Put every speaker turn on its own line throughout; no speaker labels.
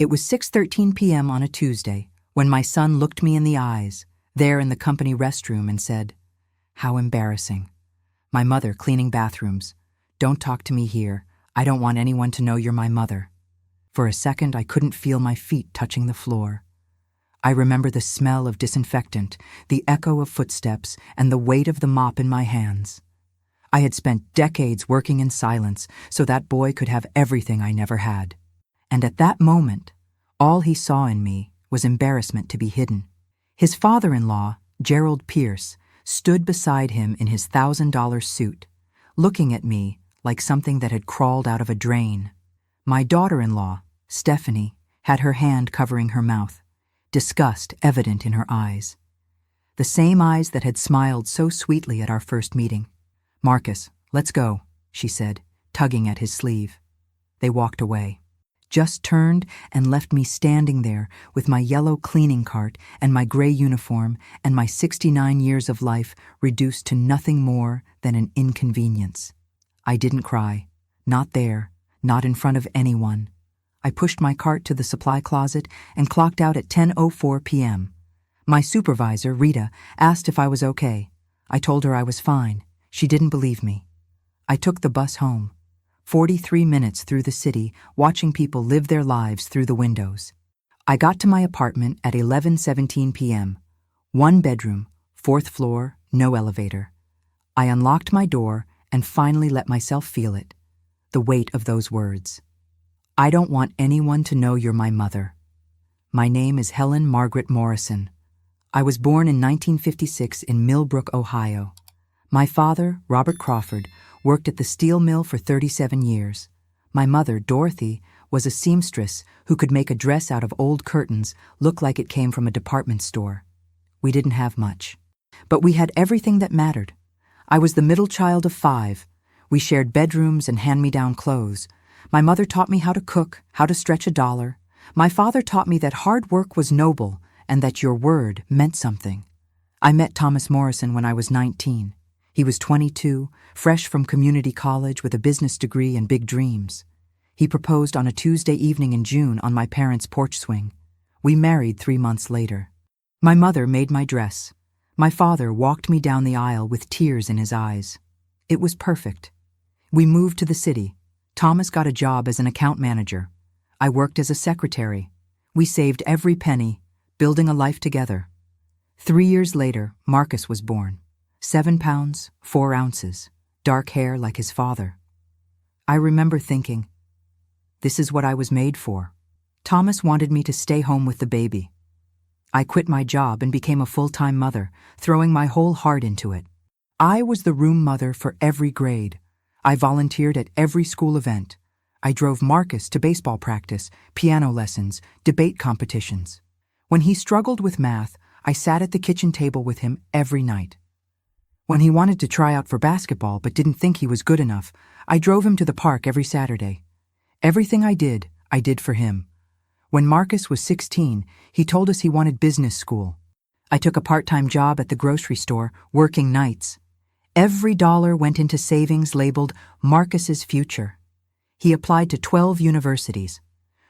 It was 6:13 p.m. on a Tuesday when my son looked me in the eyes, there in the company restroom, and said, "How embarrassing." My mother cleaning bathrooms. "Don't talk to me here. I don't want anyone to know you're my mother." For a second, I couldn't feel my feet touching the floor. I remember the smell of disinfectant, the echo of footsteps, and the weight of the mop in my hands. I had spent decades working in silence so that boy could have everything I never had. And at that moment, all he saw in me was embarrassment to be hidden. His father-in-law, Gerald Pierce, stood beside him in his $1,000 suit, looking at me like something that had crawled out of a drain. My daughter-in-law, Stephanie, had her hand covering her mouth, disgust evident in her eyes. The same eyes that had smiled so sweetly at our first meeting. "Marcus, let's go," she said, tugging at his sleeve. They walked away, just turned and left me standing there with my yellow cleaning cart and my gray uniform and my 69 years of life reduced to nothing more than an inconvenience. I didn't cry. Not there. Not in front of anyone. I pushed my cart to the supply closet and clocked out at 10:04 p.m. My supervisor, Rita, asked if I was okay. I told her I was fine. She didn't believe me. I took the bus home. 43 minutes through the city, watching people live their lives through the windows. I got to my apartment at 11:17 p.m. 1 bedroom, 4th floor, no elevator. I unlocked my door and finally let myself feel it. The weight of those words. "I don't want anyone to know you're my mother." My name is Helen Margaret Morrison. I was born in 1956 in Millbrook, Ohio. My father, Robert Crawford, worked at the steel mill for 37 years. My mother, Dorothy, was a seamstress who could make a dress out of old curtains look like it came from a department store. We didn't have much, but we had everything that mattered. I was the middle child of 5. We shared bedrooms and hand-me-down clothes. My mother taught me how to cook, how to stretch a dollar. My father taught me that hard work was noble and that your word meant something. I met Thomas Morrison when I was 19. He was 22, fresh from community college with a business degree and big dreams. He proposed on a Tuesday evening in June on my parents' porch swing. We married 3 months later. My mother made my dress. My father walked me down the aisle with tears in his eyes. It was perfect. We moved to the city. Thomas got a job as an account manager. I worked as a secretary. We saved every penny, building a life together. 3 years later, Marcus was born. 7 pounds, 4 ounces, dark hair like his father. I remember thinking, this is what I was made for. Thomas wanted me to stay home with the baby. I quit my job and became a full-time mother, throwing my whole heart into it. I was the room mother for every grade. I volunteered at every school event. I drove Marcus to baseball practice, piano lessons, debate competitions. When he struggled with math, I sat at the kitchen table with him every night. When he wanted to try out for basketball but didn't think he was good enough, I drove him to the park every Saturday. Everything I did for him. When Marcus was 16, he told us he wanted business school. I took a part-time job at the grocery store, working nights. Every dollar went into savings labeled Marcus's future. He applied to 12 universities.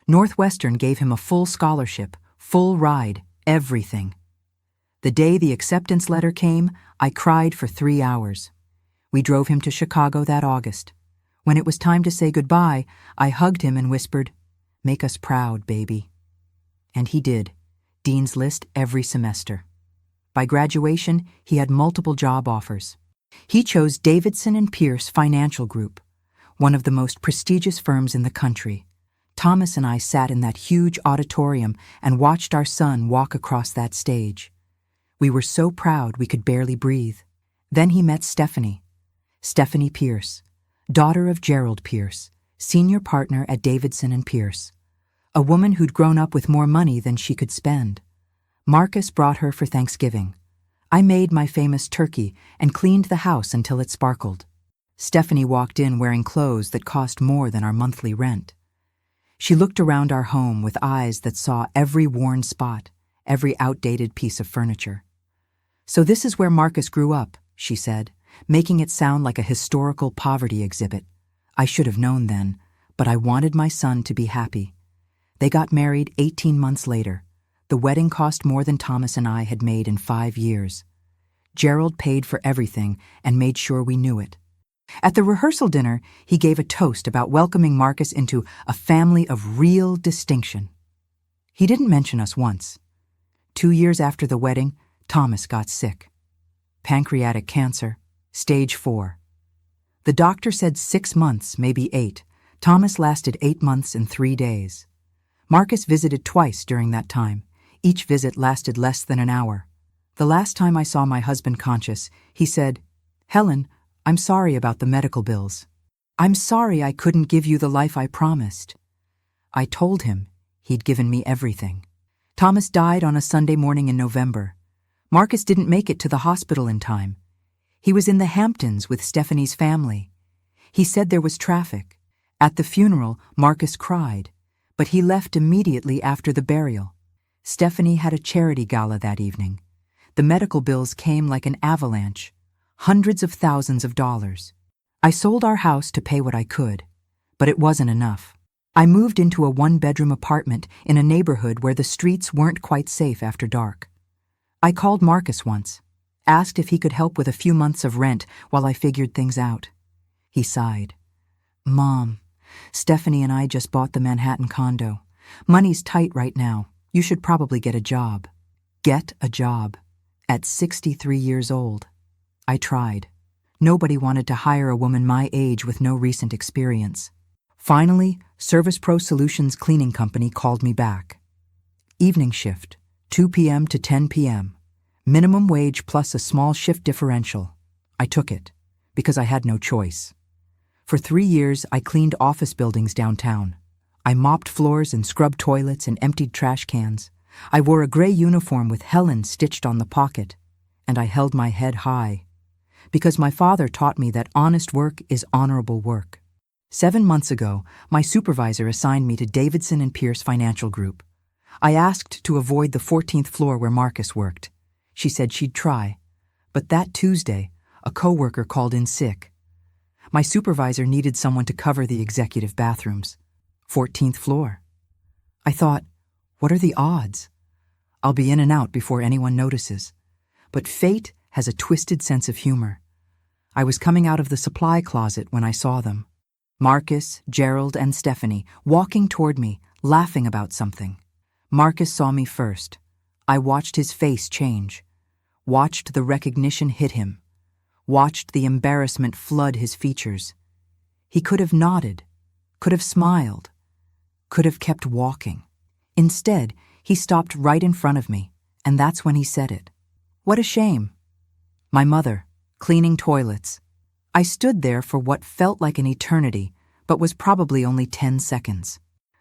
Northwestern gave him a full scholarship, full ride, everything. The day the acceptance letter came, I cried for 3 hours. We drove him to Chicago that August. When it was time to say goodbye, I hugged him and whispered, "Make us proud, baby." And he did. Dean's List every semester. By graduation, he had multiple job offers. He chose Davidson and Pierce Financial Group, one of the most prestigious firms in the country. Thomas and I sat in that huge auditorium and watched our son walk across that stage. We were so proud we could barely breathe. Then he met Stephanie Pierce, daughter of Gerald Pierce, senior partner at Davidson and Pierce, a woman who'd grown up with more money than she could spend. Marcus brought her for Thanksgiving. I made my famous turkey and cleaned the house until it sparkled. Stephanie walked in wearing clothes that cost more than our monthly rent. She looked around our home with eyes that saw every worn spot, every outdated piece of furniture. "So this is where Marcus grew up," she said, making it sound like a historical poverty exhibit. I should have known then, but I wanted my son to be happy. They got married 18 months later. The wedding cost more than Thomas and I had made in 5 years. Gerald paid for everything and made sure we knew it. At the rehearsal dinner, he gave a toast about welcoming Marcus into a family of real distinction. He didn't mention us once. 2 years after the wedding, Thomas got sick. Pancreatic cancer, stage 4. The doctor said 6 months, maybe 8. Thomas lasted 8 months and 3 days. Marcus visited twice during that time. Each visit lasted less than an hour. The last time I saw my husband conscious, he said, "Helen, I'm sorry about the medical bills. I'm sorry I couldn't give you the life I promised." I told him he'd given me everything. Thomas died on a Sunday morning in November. Marcus didn't make it to the hospital in time. He was in the Hamptons with Stephanie's family. He said there was traffic. At the funeral, Marcus cried, but he left immediately after the burial. Stephanie had a charity gala that evening. The medical bills came like an avalanche, hundreds of thousands of dollars. I sold our house to pay what I could, but it wasn't enough. I moved into a 1-bedroom apartment in a neighborhood where the streets weren't quite safe after dark. I called Marcus once, asked if he could help with a few months of rent while I figured things out. He sighed. "Mom, Stephanie and I just bought the Manhattan condo. Money's tight right now. You should probably get a job." Get a job. At 63 years old. I tried. Nobody wanted to hire a woman my age with no recent experience. Finally, Service Pro Solutions cleaning company called me back. Evening shift, 2 p.m. to 10 p.m. Minimum wage plus a small shift differential. I took it, because I had no choice. For 3 years, I cleaned office buildings downtown. I mopped floors and scrubbed toilets and emptied trash cans. I wore a gray uniform with Helen stitched on the pocket, and I held my head high, because my father taught me that honest work is honorable work. 7 months ago, my supervisor assigned me to Davidson and Pierce Financial Group. I asked to avoid the 14th floor where Marcus worked. She said she'd try, but that Tuesday, a coworker called in sick. My supervisor needed someone to cover the executive bathrooms. 14th floor. I thought, what are the odds? I'll be in and out before anyone notices. But fate has a twisted sense of humor. I was coming out of the supply closet when I saw them. Marcus, Gerald, and Stephanie walking toward me, laughing about something. Marcus saw me first. I watched his face change. Watched the recognition hit him. Watched the embarrassment flood his features. He could have nodded, could have smiled, could have kept walking. Instead, he stopped right in front of me, and that's when he said it. What a shame. My mother, cleaning toilets. I stood there for what felt like an eternity, but was probably only 10 seconds.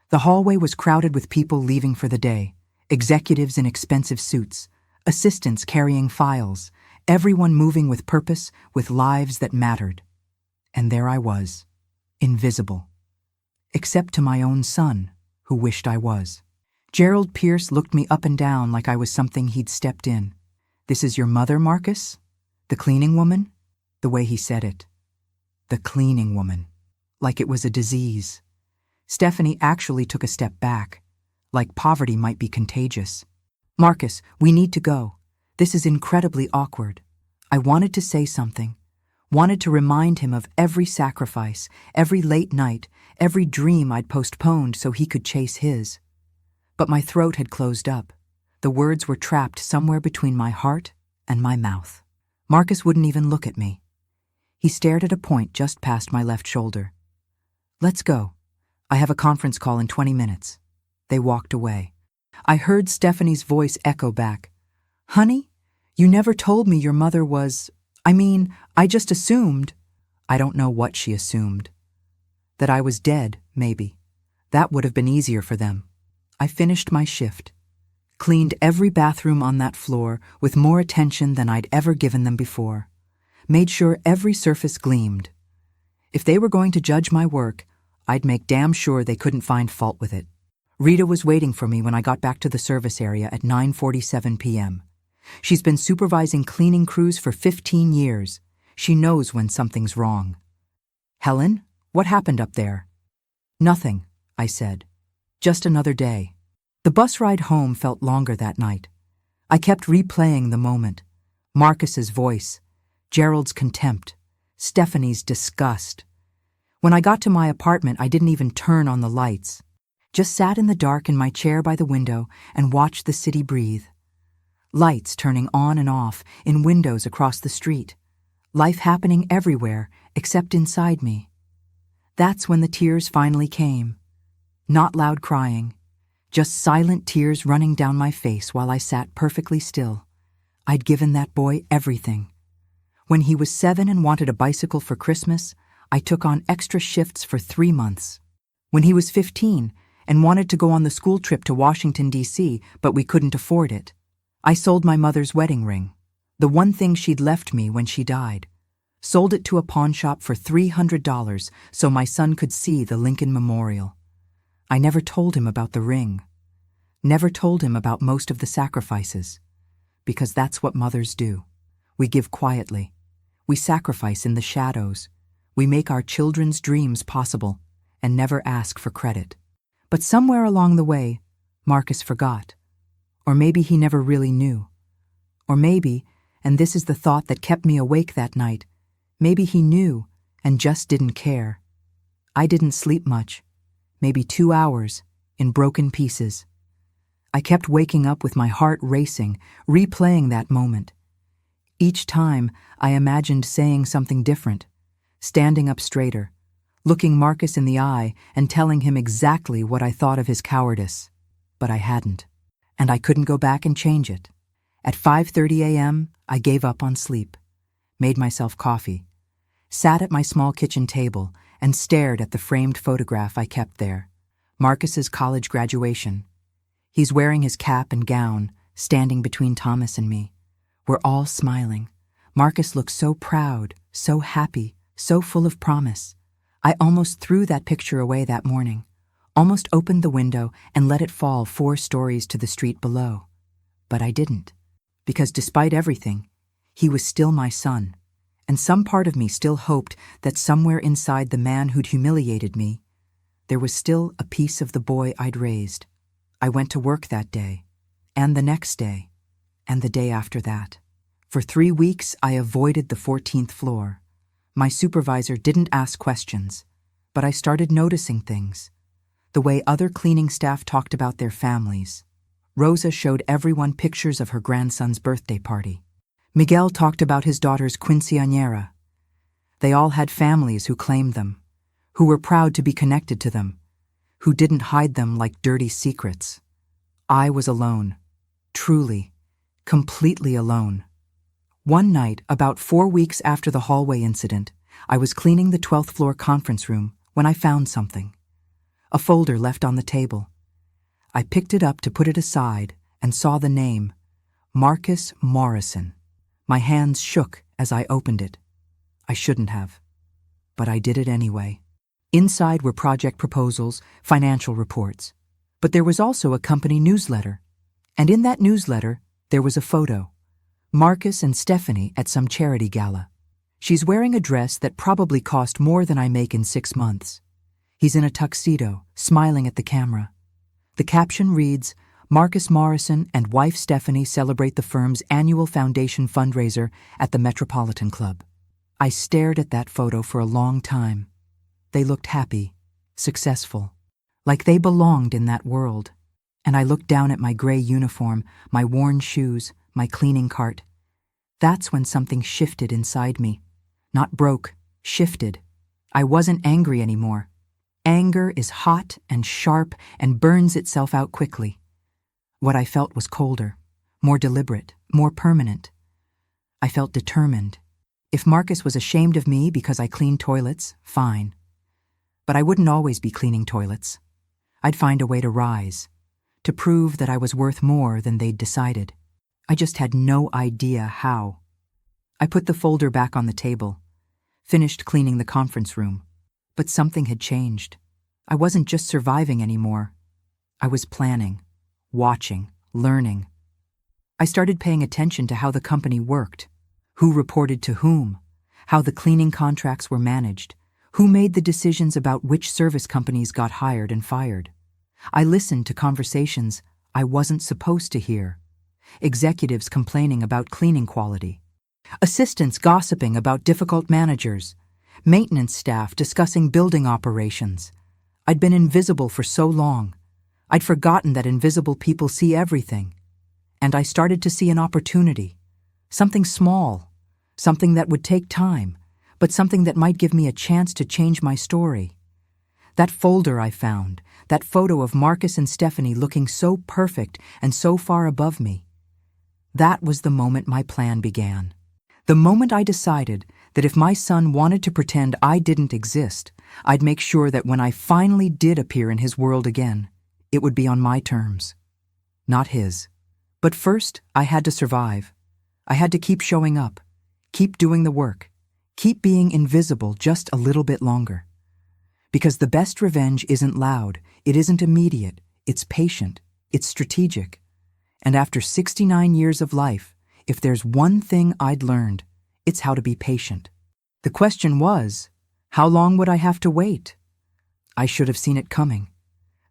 The hallway was crowded with people leaving for the day, executives in expensive suits, assistants carrying files, everyone moving with purpose, with lives that mattered. And there I was, invisible. Except to my own son, who wished I was. Gerald Pierce looked me up and down like I was something he'd stepped in. "This is your mother, Marcus? The cleaning woman?" The way he said it. The cleaning woman. Like it was a disease. Stephanie actually took a step back. Like poverty might be contagious. "Marcus, we need to go. This is incredibly awkward." I wanted to say something. Wanted to remind him of every sacrifice, every late night, every dream I'd postponed so he could chase his. But my throat had closed up. The words were trapped somewhere between my heart and my mouth. Marcus wouldn't even look at me. He stared at a point just past my left shoulder. "Let's go. I have a conference call in 20 minutes. They walked away. I heard Stephanie's voice echo back. "Honey, you never told me your mother was... I just assumed..." I don't know what she assumed. That I was dead, maybe. That would have been easier for them. I finished my shift. Cleaned every bathroom on that floor with more attention than I'd ever given them before. Made sure every surface gleamed. If they were going to judge my work, I'd make damn sure they couldn't find fault with it. Rita was waiting for me when I got back to the service area at 9:47 p.m. She's been supervising cleaning crews for 15 years. She knows when something's wrong. "Helen, what happened up there?" "Nothing," I said. Just another day. The bus ride home felt longer that night. I kept replaying the moment. Marcus's voice, Gerald's contempt, Stephanie's disgust. When I got to my apartment, I didn't even turn on the lights. Just sat in the dark in my chair by the window and watched the city breathe. Lights turning on and off in windows across the street. Life happening everywhere except inside me. That's when the tears finally came. Not loud crying, just silent tears running down my face while I sat perfectly still. I'd given that boy everything. When he was 7 and wanted a bicycle for Christmas, I took on extra shifts for 3 months. When he was 15 and wanted to go on the school trip to Washington, D.C., but we couldn't afford it, I sold my mother's wedding ring, the one thing she'd left me when she died. Sold it to a pawn shop for $300 so my son could see the Lincoln Memorial. I never told him about the ring. Never told him about most of the sacrifices. Because that's what mothers do. We give quietly. We sacrifice in the shadows. We make our children's dreams possible and never ask for credit. But somewhere along the way, Marcus forgot. Or maybe he never really knew. Or maybe, and this is the thought that kept me awake that night, maybe he knew and just didn't care. I didn't sleep much. Maybe 2 hours, in broken pieces. I kept waking up with my heart racing, replaying that moment. Each time, I imagined saying something different, standing up straighter, looking Marcus in the eye and telling him exactly what I thought of his cowardice. But I hadn't, and I couldn't go back and change it. At 5:30 a.m., I gave up on sleep, made myself coffee, sat at my small kitchen table, and stared at the framed photograph I kept there. Marcus's college graduation. He's wearing his cap and gown, standing between Thomas and me. We're all smiling. Marcus looks so proud, so happy, so full of promise. I almost threw that picture away that morning, almost opened the window and let it fall 4 stories to the street below. But I didn't, because despite everything, he was still my son. And some part of me still hoped that somewhere inside the man who'd humiliated me, there was still a piece of the boy I'd raised. I went to work that day, and the next day, and the day after that. For 3 weeks, I avoided the 14th floor. My supervisor didn't ask questions, but I started noticing things. The way other cleaning staff talked about their families. Rosa showed everyone pictures of her grandson's birthday party. Miguel talked about his daughter's quinceañera. They all had families who claimed them, who were proud to be connected to them, who didn't hide them like dirty secrets. I was alone, truly, completely alone. One night, about 4 weeks after the hallway incident, I was cleaning the 12th floor conference room when I found something. A folder left on the table. I picked it up to put it aside and saw the name, Marcus Morrison. My hands shook as I opened it. I shouldn't have, but I did it anyway. Inside were project proposals, financial reports. But there was also a company newsletter. And in that newsletter, there was a photo. Marcus and Stephanie at some charity gala. She's wearing a dress that probably cost more than I make in 6 months. He's in a tuxedo, smiling at the camera. The caption reads, Marcus Morrison and wife Stephanie celebrate the firm's annual foundation fundraiser at the Metropolitan Club. I stared at that photo for a long time. They looked happy, successful, like they belonged in that world. And I looked down at my gray uniform, my worn shoes, my cleaning cart. That's when something shifted inside me. Not broke, shifted. I wasn't angry anymore. Anger is hot and sharp and burns itself out quickly. What I felt was colder, more deliberate, more permanent. I felt determined. If Marcus was ashamed of me because I cleaned toilets, fine. But I wouldn't always be cleaning toilets. I'd find a way to rise, to prove that I was worth more than they'd decided. I just had no idea how. I put the folder back on the table, finished cleaning the conference room. But something had changed. I wasn't just surviving anymore. I was planning, watching, learning. I started paying attention to how the company worked, who reported to whom, how the cleaning contracts were managed, who made the decisions about which service companies got hired and fired. I listened to conversations I wasn't supposed to hear. Executives complaining about cleaning quality. Assistants gossiping about difficult managers. Maintenance staff discussing building operations. I'd been invisible for so long. I'd forgotten that invisible people see everything. And I started to see an opportunity. Something small. Something that would take time, but something that might give me a chance to change my story. That folder I found, that photo of Marcus and Stephanie looking so perfect and so far above me. That was the moment my plan began. The moment I decided that if my son wanted to pretend I didn't exist, I'd make sure that when I finally did appear in his world again, it would be on my terms, not his. But first, I had to survive. I had to keep showing up, keep doing the work, keep being invisible just a little bit longer. Because the best revenge isn't loud, it isn't immediate, it's patient, it's strategic. And after 69 years of life, if there's one thing I'd learned, it's how to be patient. The question was, how long would I have to wait? I should have seen it coming.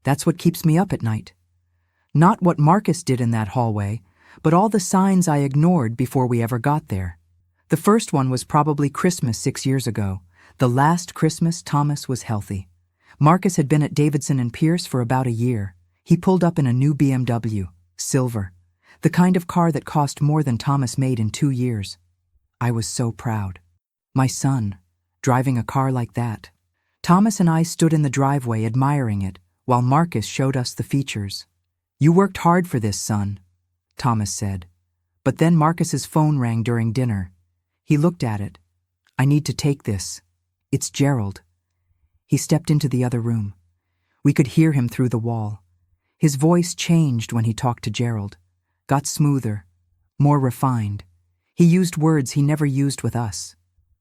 That's what keeps me up at night. Not what Marcus did in that hallway, but all the signs I ignored before we ever got there. The first one was probably Christmas 6 years ago. The last Christmas Thomas was healthy. Marcus had been at Davidson and Pierce for about a year. He pulled up in a new BMW, silver, the kind of car that cost more than Thomas made in 2 years. I was so proud. My son, driving a car like that. Thomas and I stood in the driveway admiring it, while Marcus showed us the features. "You worked hard for this, son," Thomas said. But then Marcus's phone rang during dinner. He looked at it. "I need to take this. It's Gerald." He stepped into the other room. We could hear him through the wall. His voice changed when he talked to Gerald, got smoother, more refined. He used words he never used with us.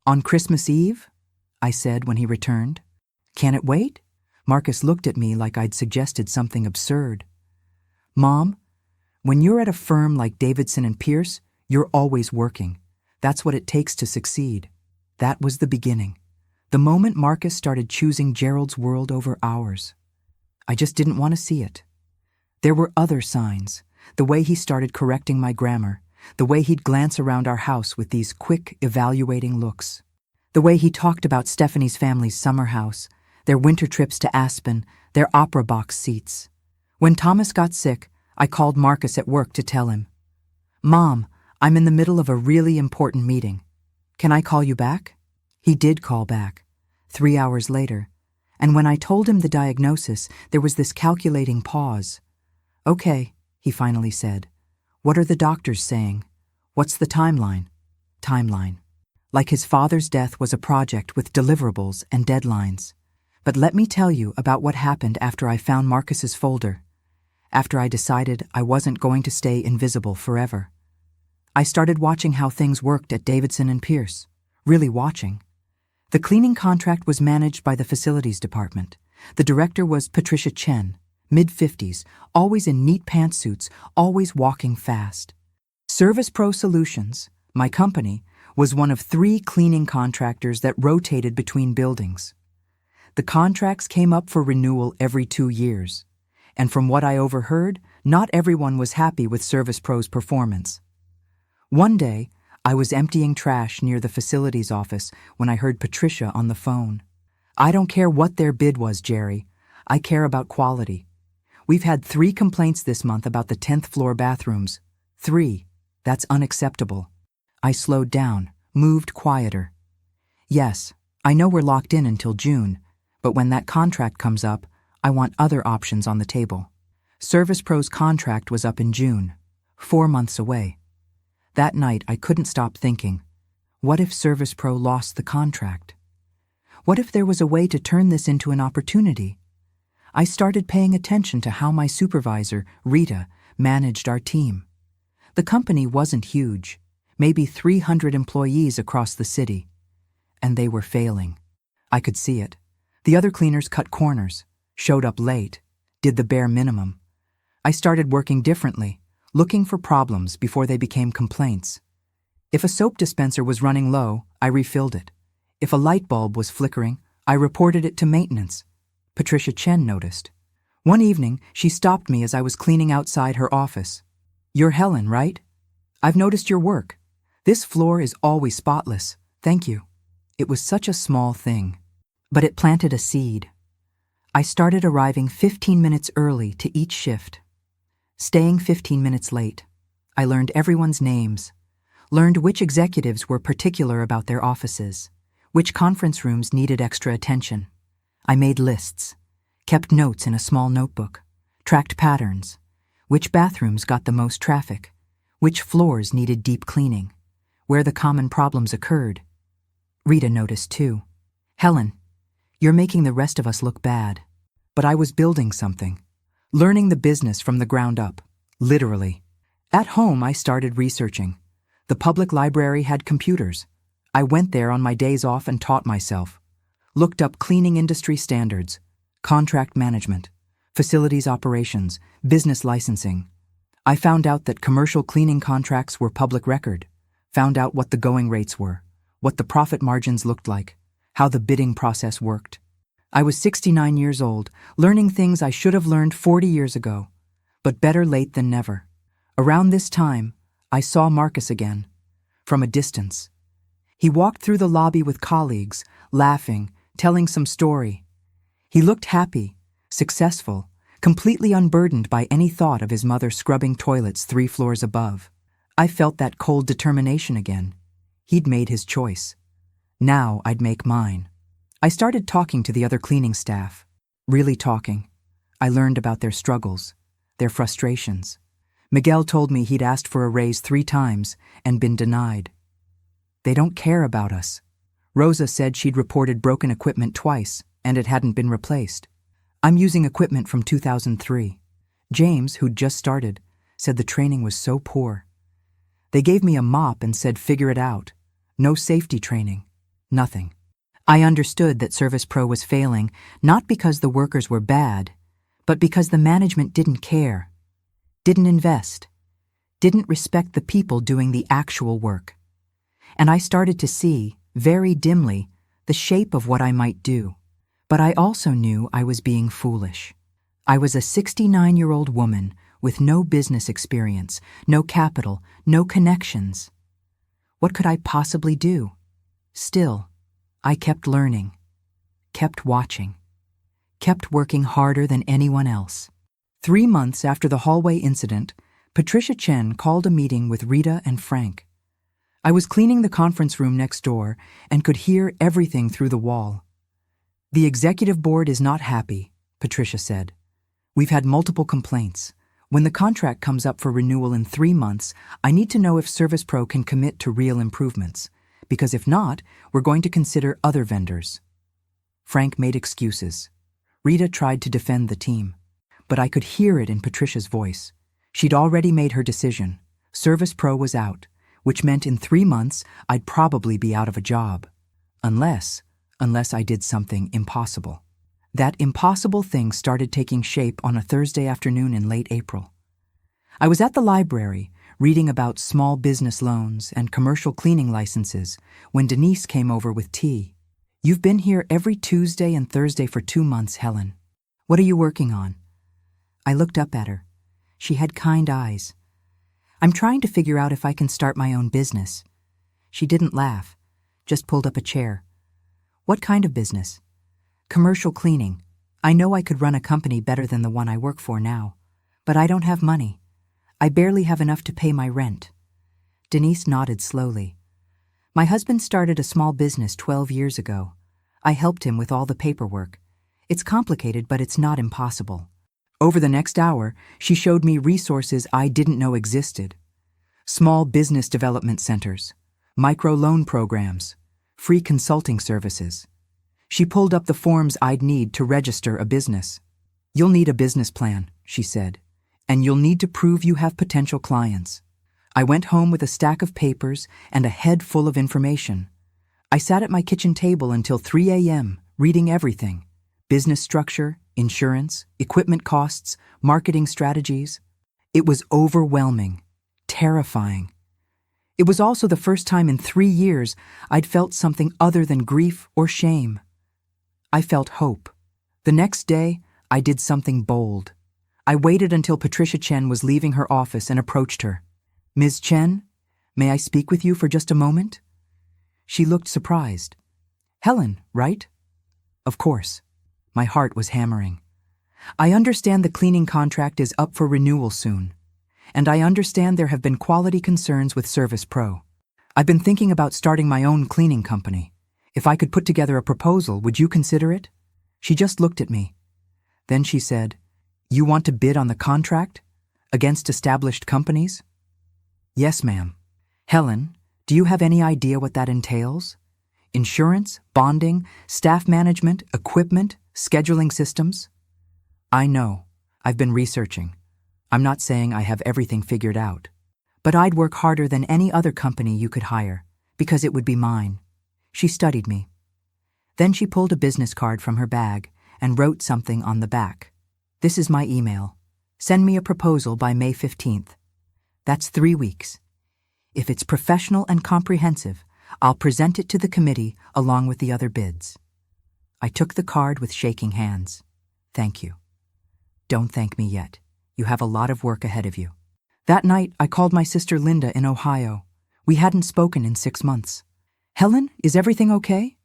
"On Christmas Eve?" I said when he returned. "Can it wait?" Marcus looked at me like I'd suggested something absurd. "Mom, when you're at a firm like Davidson and Pierce, you're always working. That's what it takes to succeed." That was the beginning. The moment Marcus started choosing Gerald's world over ours. I just didn't want to see it. There were other signs. The way he started correcting my grammar. The way he'd glance around our house with these quick, evaluating looks. The way he talked about Stephanie's family's summer house, their winter trips to Aspen, their opera box seats. When Thomas got sick, I called Marcus at work to tell him, "Mom, I'm in the middle of a really important meeting. Can I call you back?" He did call back, 3 hours later, and when I told him the diagnosis, there was this calculating pause. "Okay," he finally said. "What are the doctors saying? What's the timeline?" Timeline. Like his father's death was a project with deliverables and deadlines. But let me tell you about what happened after I found Marcus's folder. After I decided I wasn't going to stay invisible forever. I started watching how things worked at Davidson and Pierce. Really watching. The cleaning contract was managed by the facilities department. The director was Patricia Chen, mid-50s, always in neat pantsuits, always walking fast. Service Pro Solutions, my company, was one of 3 cleaning contractors that rotated between buildings. The contracts came up for renewal every 2 years, and from what I overheard, not everyone was happy with Service Pro's performance. One day, I was emptying trash near the facilities office when I heard Patricia on the phone. "I don't care what their bid was, Jerry. I care about quality. We've had 3 complaints this month about the 10th floor bathrooms. 3. That's unacceptable." I slowed down, moved quieter. "Yes, I know we're locked in until June, but when that contract comes up, I want other options on the table." Service Pro's contract was up in June, 4 months away. That night, I couldn't stop thinking, what if Service Pro lost the contract? What if there was a way to turn this into an opportunity? I started paying attention to how my supervisor, Rita, managed our team. The company wasn't huge, maybe 300 employees across the city. And they were failing. I could see it. The other cleaners cut corners, showed up late, did the bare minimum. I started working differently, looking for problems before they became complaints. If a soap dispenser was running low, I refilled it. If a light bulb was flickering, I reported it to maintenance. Patricia Chen noticed. One evening, she stopped me as I was cleaning outside her office. "You're Helen, right? I've noticed your work. This floor is always spotless. Thank you." It was such a small thing, but it planted a seed. I started arriving 15 minutes early to each shift, staying 15 minutes late. I learned everyone's names, learned which executives were particular about their offices, which conference rooms needed extra attention. I made lists, kept notes in a small notebook, tracked patterns, which bathrooms got the most traffic, which floors needed deep cleaning, where the common problems occurred. Rita noticed too. "Helen, you're making the rest of us look bad." But I was building something, learning the business from the ground up, literally. At home, I started researching. The public library had computers. I went there on my days off and taught myself. Looked up cleaning industry standards, contract management, facilities operations, business licensing. I found out that commercial cleaning contracts were public record, found out what the going rates were, what the profit margins looked like, how the bidding process worked. I was 69 years old, learning things I should have learned 40 years ago, but better late than never. Around this time, I saw Marcus again, from a distance. He walked through the lobby with colleagues, laughing, telling some story. He looked happy, successful, completely unburdened by any thought of his mother scrubbing toilets 3 floors above. I felt that cold determination again. He'd made his choice. Now I'd make mine. I started talking to the other cleaning staff. Really talking. I learned about their struggles, their frustrations. Miguel told me he'd asked for a raise 3 times and been denied. They don't care about us. Rosa said she'd reported broken equipment twice and it hadn't been replaced. I'm using equipment from 2003. James, who'd just started, said the training was so poor. They gave me a mop and said figure it out. No safety training. Nothing. I understood that Service Pro was failing, not because the workers were bad, but because the management didn't care, didn't invest, didn't respect the people doing the actual work. And I started to see, very dimly, the shape of what I might do. But I also knew I was being foolish. I was a 69-year-old woman with no business experience, no capital, no connections. What could I possibly do? Still, I kept learning, kept watching, kept working harder than anyone else. 3 months after the hallway incident, Patricia Chen called a meeting with Rita and Frank. I was cleaning the conference room next door and could hear everything through the wall. "The executive board is not happy," Patricia said. "We've had multiple complaints. When the contract comes up for renewal in 3 months, I need to know if Service Pro can commit to real improvements. Because if not, we're going to consider other vendors." Frank made excuses. Rita tried to defend the team. But I could hear it in Patricia's voice. She'd already made her decision. Service Pro was out, which meant in 3 months I'd probably be out of a job. Unless I did something impossible. That impossible thing started taking shape on a Thursday afternoon in late April. I was at the library, reading about small business loans and commercial cleaning licenses when Denise came over with tea. "You've been here every Tuesday and Thursday for 2 months, Helen. What are you working on?" I looked up at her. She had kind eyes. "I'm trying to figure out if I can start my own business." She didn't laugh, just pulled up a chair. "What kind of business?" "Commercial cleaning. I know I could run a company better than the one I work for now, but I don't have money. I barely have enough to pay my rent." Denise nodded slowly. "My husband started a small business 12 years ago. I helped him with all the paperwork. It's complicated, but it's not impossible." Over the next hour, she showed me resources I didn't know existed. Small business development centers, micro-loan programs, free consulting services. She pulled up the forms I'd need to register a business. "You'll need a business plan," she said, "and you'll need to prove you have potential clients." I went home with a stack of papers and a head full of information. I sat at my kitchen table until 3 a.m., reading everything: business structure, insurance, equipment costs, marketing strategies. It was overwhelming, terrifying. It was also the first time in 3 years I'd felt something other than grief or shame. I felt hope. The next day, I did something bold. I waited until Patricia Chen was leaving her office and approached her. "Ms. Chen, may I speak with you for just a moment?" She looked surprised. "Helen, right?" "Of course." My heart was hammering. "I understand the cleaning contract is up for renewal soon. And I understand there have been quality concerns with Service Pro. I've been thinking about starting my own cleaning company. If I could put together a proposal, would you consider it?" She just looked at me. Then she said, "You want to bid on the contract? Against established companies?" "Yes, ma'am." "Helen, do you have any idea what that entails? Insurance, bonding, staff management, equipment, scheduling systems?" "I know. I've been researching. I'm not saying I have everything figured out. But I'd work harder than any other company you could hire, because it would be mine." She studied me. Then she pulled a business card from her bag and wrote something on the back. "This is my email. Send me a proposal by May 15th. That's 3 weeks. If it's professional and comprehensive, I'll present it to the committee along with the other bids." I took the card with shaking hands. "Thank you." "Don't thank me yet. You have a lot of work ahead of you." That night, I called my sister Linda in Ohio. We hadn't spoken in 6 months. "Helen, is everything okay?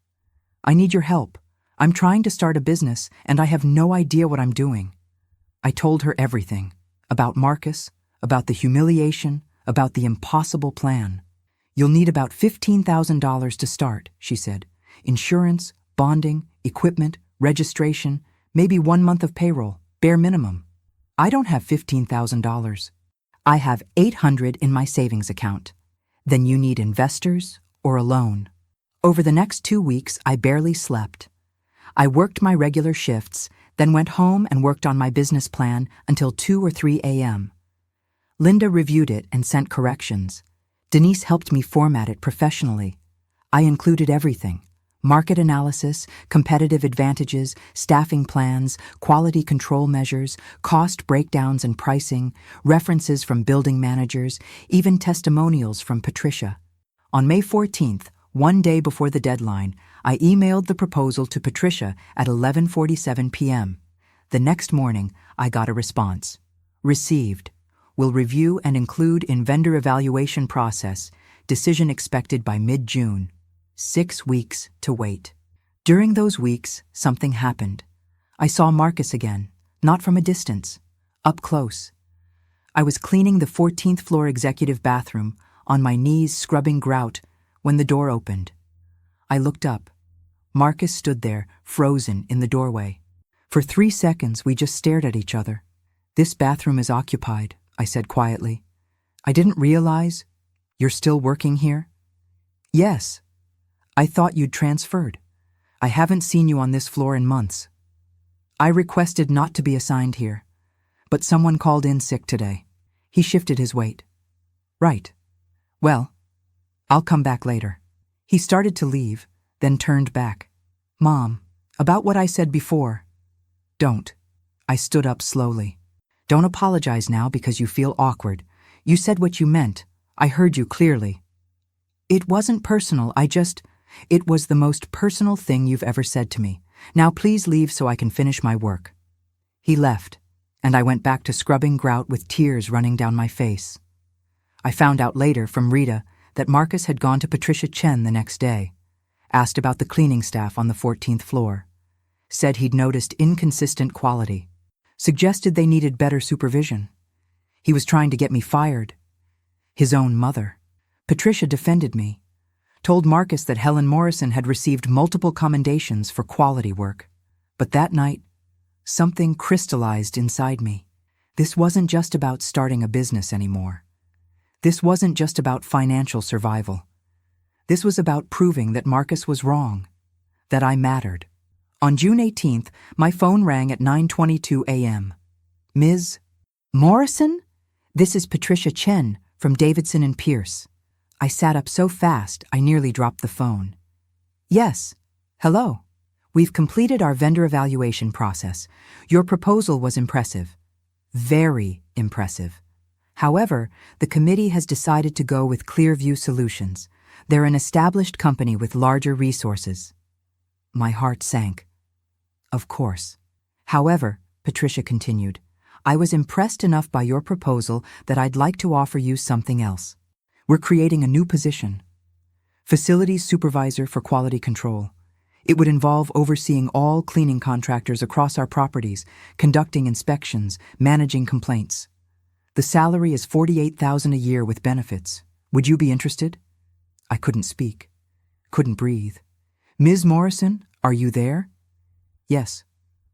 I need your help. I'm trying to start a business, and I have no idea what I'm doing." I told her everything. About Marcus, about the humiliation, about the impossible plan. "You'll need about $15,000 to start," she said. "Insurance, bonding, equipment, registration, maybe 1 month of payroll, bare minimum." "I don't have $15,000. I have $800 in my savings account." "Then you need investors or a loan." Over the next 2 weeks, I barely slept. I worked my regular shifts, then went home and worked on my business plan until 2 or 3 a.m. Linda reviewed it and sent corrections. Denise helped me format it professionally. I included everything: market analysis, competitive advantages, staffing plans, quality control measures, cost breakdowns and pricing, references from building managers, even testimonials from Patricia. On May 14th, 1 day before the deadline, I emailed the proposal to Patricia at 11:47 p.m. The next morning, I got a response. "Received. Will review and include in vendor evaluation process. Decision expected by mid-June. 6 weeks to wait." During those weeks, something happened. I saw Marcus again, not from a distance, up close. I was cleaning the 14th floor executive bathroom, on my knees scrubbing grout, when the door opened. I looked up. Marcus stood there, frozen in the doorway. For 3 seconds, we just stared at each other. "This bathroom is occupied," I said quietly. "I didn't realize. You're still working here?" "Yes. I thought you'd transferred. I haven't seen you on this floor in months. I requested not to be assigned here, but someone called in sick today." He shifted his weight. "Right. Well, I'll come back later." He started to leave, then turned back. "Mom, about what I said before." "Don't." I stood up slowly. "Don't apologize now because you feel awkward. You said what you meant. I heard you clearly." "It wasn't personal, it was the most personal thing you've ever said to me. Now please leave so I can finish my work." He left, and I went back to scrubbing grout with tears running down my face. I found out later from Rita that Marcus had gone to Patricia Chen the next day, asked about the cleaning staff on the 14th floor, said he'd noticed inconsistent quality, suggested they needed better supervision. He was trying to get me fired. His own mother. Patricia defended me, told Marcus that Helen Morrison had received multiple commendations for quality work. But that night, something crystallized inside me. This wasn't just about starting a business anymore. This wasn't just about financial survival. This was about proving that Marcus was wrong, that I mattered. On June 18th, my phone rang at 9:22 a.m. "Ms. Morrison? This is Patricia Chen from Davidson and Pierce." I sat up so fast I nearly dropped the phone. "Yes. Hello. We've completed our vendor evaluation process. Your proposal was impressive. Very impressive. However, the committee has decided to go with Clearview Solutions. They're an established company with larger resources." My heart sank. Of course. However, Patricia continued. I was impressed enough by your proposal that I'd like to offer you something else. We're creating a new position. Facilities Supervisor for Quality Control. It would involve overseeing all cleaning contractors across our properties, conducting inspections, managing complaints. The salary is $48,000 a year with benefits. Would you be interested? I couldn't speak. Couldn't breathe. Ms. Morrison, are you there? Yes,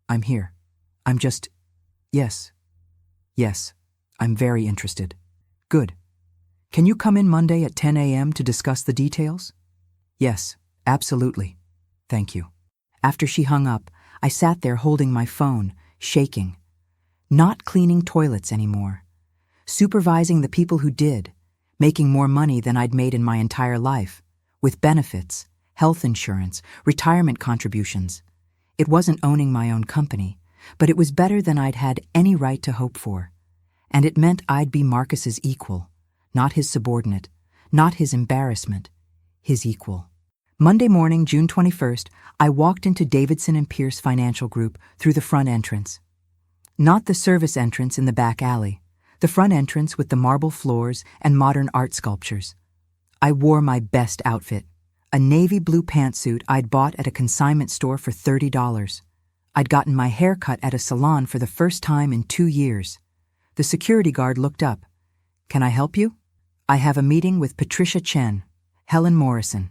I'm here. Yes. Yes, I'm very interested. Good. Can you come in Monday at 10 a.m. to discuss the details? Yes, absolutely. Thank you. After she hung up, I sat there holding my phone, shaking. Not cleaning toilets anymore. Supervising the people who did, making more money than I'd made in my entire life, with benefits, health insurance, retirement contributions. It wasn't owning my own company, but it was better than I'd had any right to hope for. And it meant I'd be Marcus's equal, not his subordinate, not his embarrassment, his equal. Monday morning, June 21st, I walked into Davidson and Pierce Financial Group through the front entrance. Not the service entrance in the back alley, the front entrance with the marble floors and modern art sculptures. I wore my best outfit, a navy blue pantsuit I'd bought at a consignment store for $30. I'd gotten my hair cut at a salon for the first time in 2 years. The security guard looked up. Can I help you? I have a meeting with Patricia Chen, Helen Morrison.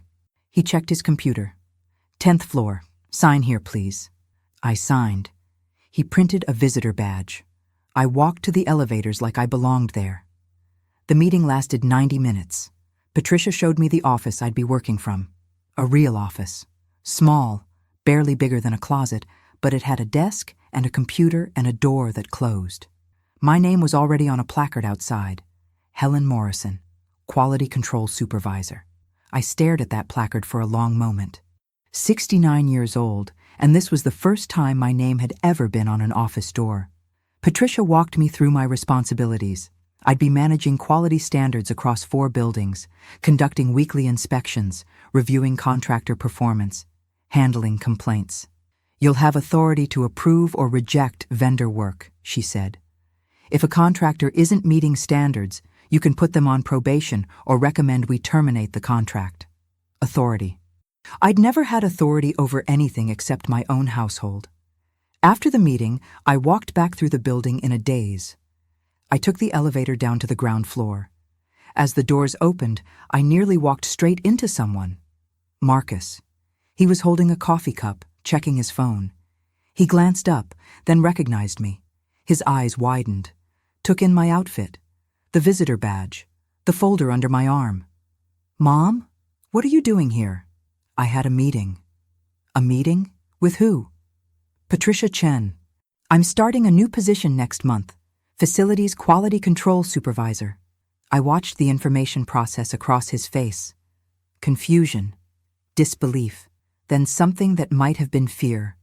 He checked his computer. 10th floor. Sign here, please. I signed. He printed a visitor badge. I walked to the elevators like I belonged there. The meeting lasted 90 minutes. Patricia showed me the office I'd be working from. A real office. Small, barely bigger than a closet, but it had a desk and a computer and a door that closed. My name was already on a placard outside. Helen Morrison, Quality Control Supervisor. I stared at that placard for a long moment. 69 years old, and this was the first time my name had ever been on an office door. Patricia walked me through my responsibilities. I'd be managing quality standards across 4 buildings, conducting weekly inspections, reviewing contractor performance, handling complaints. You'll have authority to approve or reject vendor work, she said. If a contractor isn't meeting standards, you can put them on probation or recommend we terminate the contract. Authority. I'd never had authority over anything except my own household. After the meeting, I walked back through the building in a daze. I took the elevator down to the ground floor. As the doors opened, I nearly walked straight into someone. Marcus. He was holding a coffee cup, checking his phone. He glanced up, then recognized me. His eyes widened. Took in my outfit. The visitor badge, the folder under my arm. Mom, what are you doing here? I had a meeting. A meeting? With who? Patricia Chen. I'm starting a new position next month, Facilities Quality Control Supervisor. I watched the information process across his face. Confusion, disbelief, then something that might have been fear.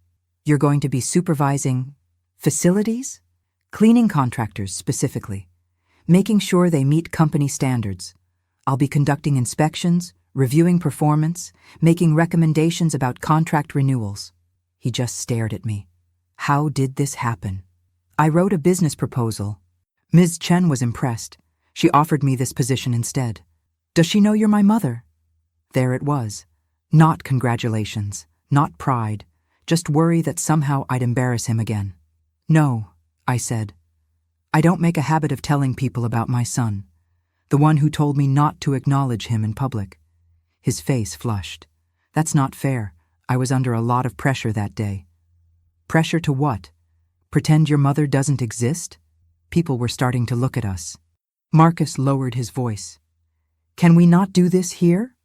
You're going to be supervising facilities? Cleaning contractors specifically. Making sure they meet company standards. I'll be conducting inspections, reviewing performance, making recommendations about contract renewals. He just stared at me. How did this happen? I wrote a business proposal. Ms. Chen was impressed. She offered me this position instead. Does she know you're my mother? There it was. Not congratulations, not pride, just worry that somehow I'd embarrass him again. No, I said. I don't make a habit of telling people about my son, the one who told me not to acknowledge him in public. His face flushed. That's not fair. I was under a lot of pressure that day. Pressure to what? Pretend your mother doesn't exist? People were starting to look at us. Marcus lowered his voice. Can we not do this here?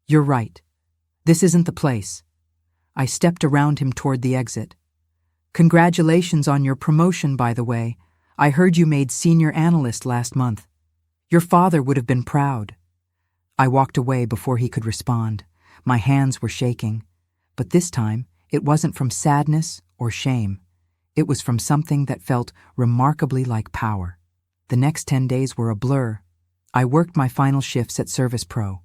You're right. This isn't the place. I stepped around him toward the exit. Congratulations on your promotion, by the way. I heard you made senior analyst last month. Your father would have been proud. I walked away before he could respond. My hands were shaking. But this time, it wasn't from sadness or shame. It was from something that felt remarkably like power. The next 10 days were a blur. I worked my final shifts at Service Pro.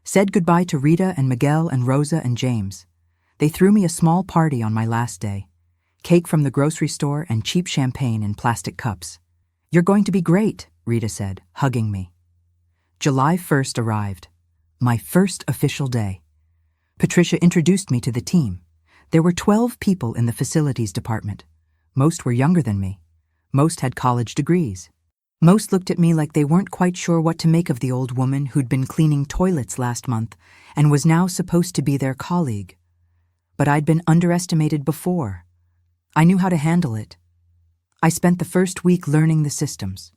Said goodbye to Rita and Miguel and Rosa and James. They threw me a small party on my last day. Cake from the grocery store and cheap champagne in plastic cups. "You're going to be great," Rita said, hugging me. July 1st arrived. My first official day. Patricia introduced me to the team. There were 12 people in the facilities department. Most were younger than me. Most had college degrees. Most looked at me like they weren't quite sure what to make of the old woman who'd been cleaning toilets last month and was now supposed to be their colleague. But I'd been underestimated before. I knew how to handle it. I spent the first week learning the systems,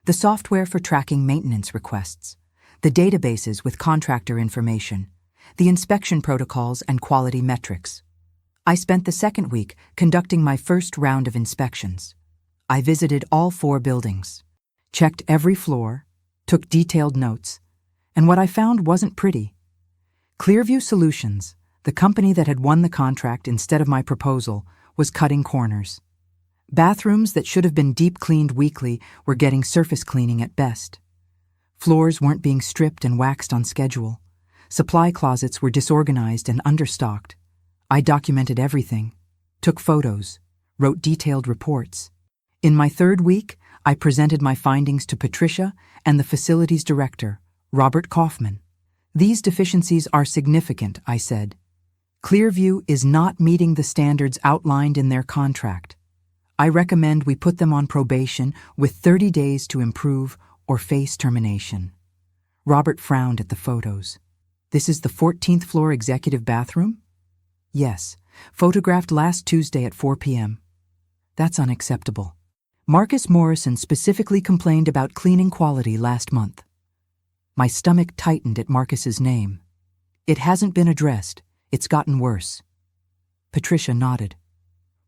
the software for tracking maintenance requests, the databases with contractor information, the inspection protocols and quality metrics. I spent the second week conducting my first round of inspections. I visited all 4 buildings, checked every floor, took detailed notes, and what I found wasn't pretty. Clearview Solutions, the company that had won the contract instead of my proposal, was cutting corners. Bathrooms that should have been deep cleaned weekly were getting surface cleaning at best. Floors weren't being stripped and waxed on schedule. Supply closets were disorganized and understocked. I documented everything, took photos, wrote detailed reports. In my third week, I presented my findings to Patricia and the facilities director, Robert Kaufman. "These deficiencies are significant," I said. "Clearview is not meeting the standards outlined in their contract. I recommend we put them on probation with 30 days to improve or face termination." Robert frowned at the photos. "This is the 14th floor executive bathroom?" "Yes, photographed last Tuesday at 4 p.m. "That's unacceptable. Marcus Morrison specifically complained about cleaning quality last month." My stomach tightened at Marcus's name. "It hasn't been addressed. It's gotten worse." Patricia nodded.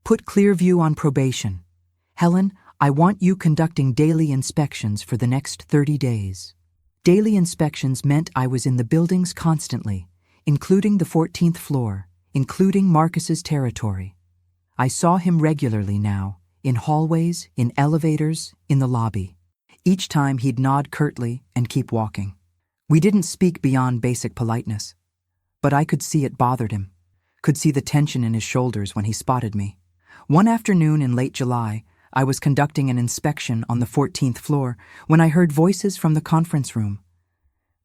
"Put Clearview on probation. Helen, I want you conducting daily inspections for the next 30 days. Daily inspections meant I was in the buildings constantly, including the 14th floor, including Marcus's territory. I saw him regularly now, in hallways, in elevators, in the lobby. Each time he'd nod curtly and keep walking. We didn't speak beyond basic politeness, but I could see it bothered him, could see the tension in his shoulders when he spotted me. One afternoon in late July, I was conducting an inspection on the 14th floor when I heard voices from the conference room.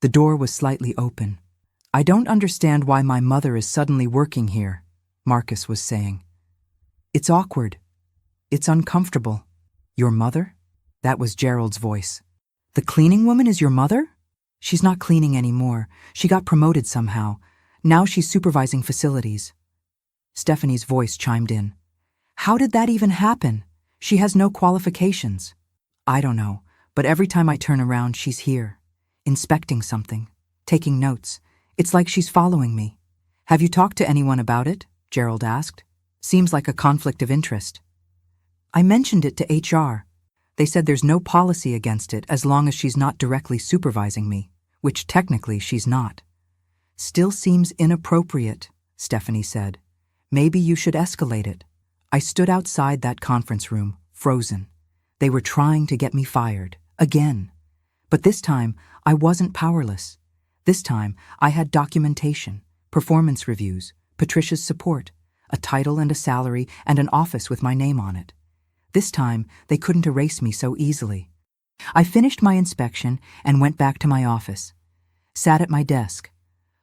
The door was slightly open. "I don't understand why my mother is suddenly working here," Marcus was saying. "It's awkward. It's uncomfortable." "Your mother?" That was Gerald's voice. "The cleaning woman is your mother?" "She's not cleaning anymore. She got promoted somehow. Now she's supervising facilities." Stephanie's voice chimed in. "How did that even happen? She has no qualifications." "I don't know, but every time I turn around, she's here, inspecting something, taking notes. It's like she's following me." "Have you talked to anyone about it?" Gerald asked. "Seems like a conflict of interest." "I mentioned it to HR. They said there's no policy against it as long as she's not directly supervising me, which technically she's not." "Still seems inappropriate," Stephanie said. "Maybe you should escalate it." I stood outside that conference room, frozen. They were trying to get me fired, again. But this time, I wasn't powerless. This time, I had documentation, performance reviews, Patricia's support, a title and a salary, and an office with my name on it. This time, they couldn't erase me so easily. I finished my inspection and went back to my office, sat at my desk,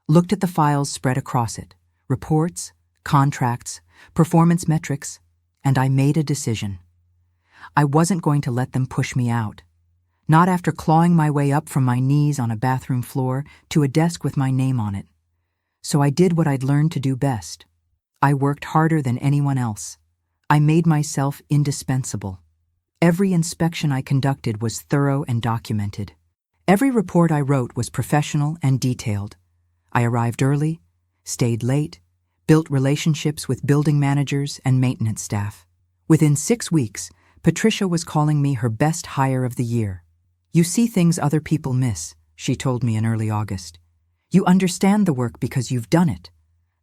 looked at the files spread across it, reports, contracts, performance metrics, and I made a decision. I wasn't going to let them push me out. Not after clawing my way up from my knees on a bathroom floor to a desk with my name on it. So I did what I'd learned to do best. I worked harder than anyone else. I made myself indispensable. Every inspection I conducted was thorough and documented. Every report I wrote was professional and detailed. I arrived early, stayed late, built relationships with building managers and maintenance staff. Within 6 weeks, Patricia was calling me her best hire of the year. "You see things other people miss," she told me in early August. "You understand the work because you've done it.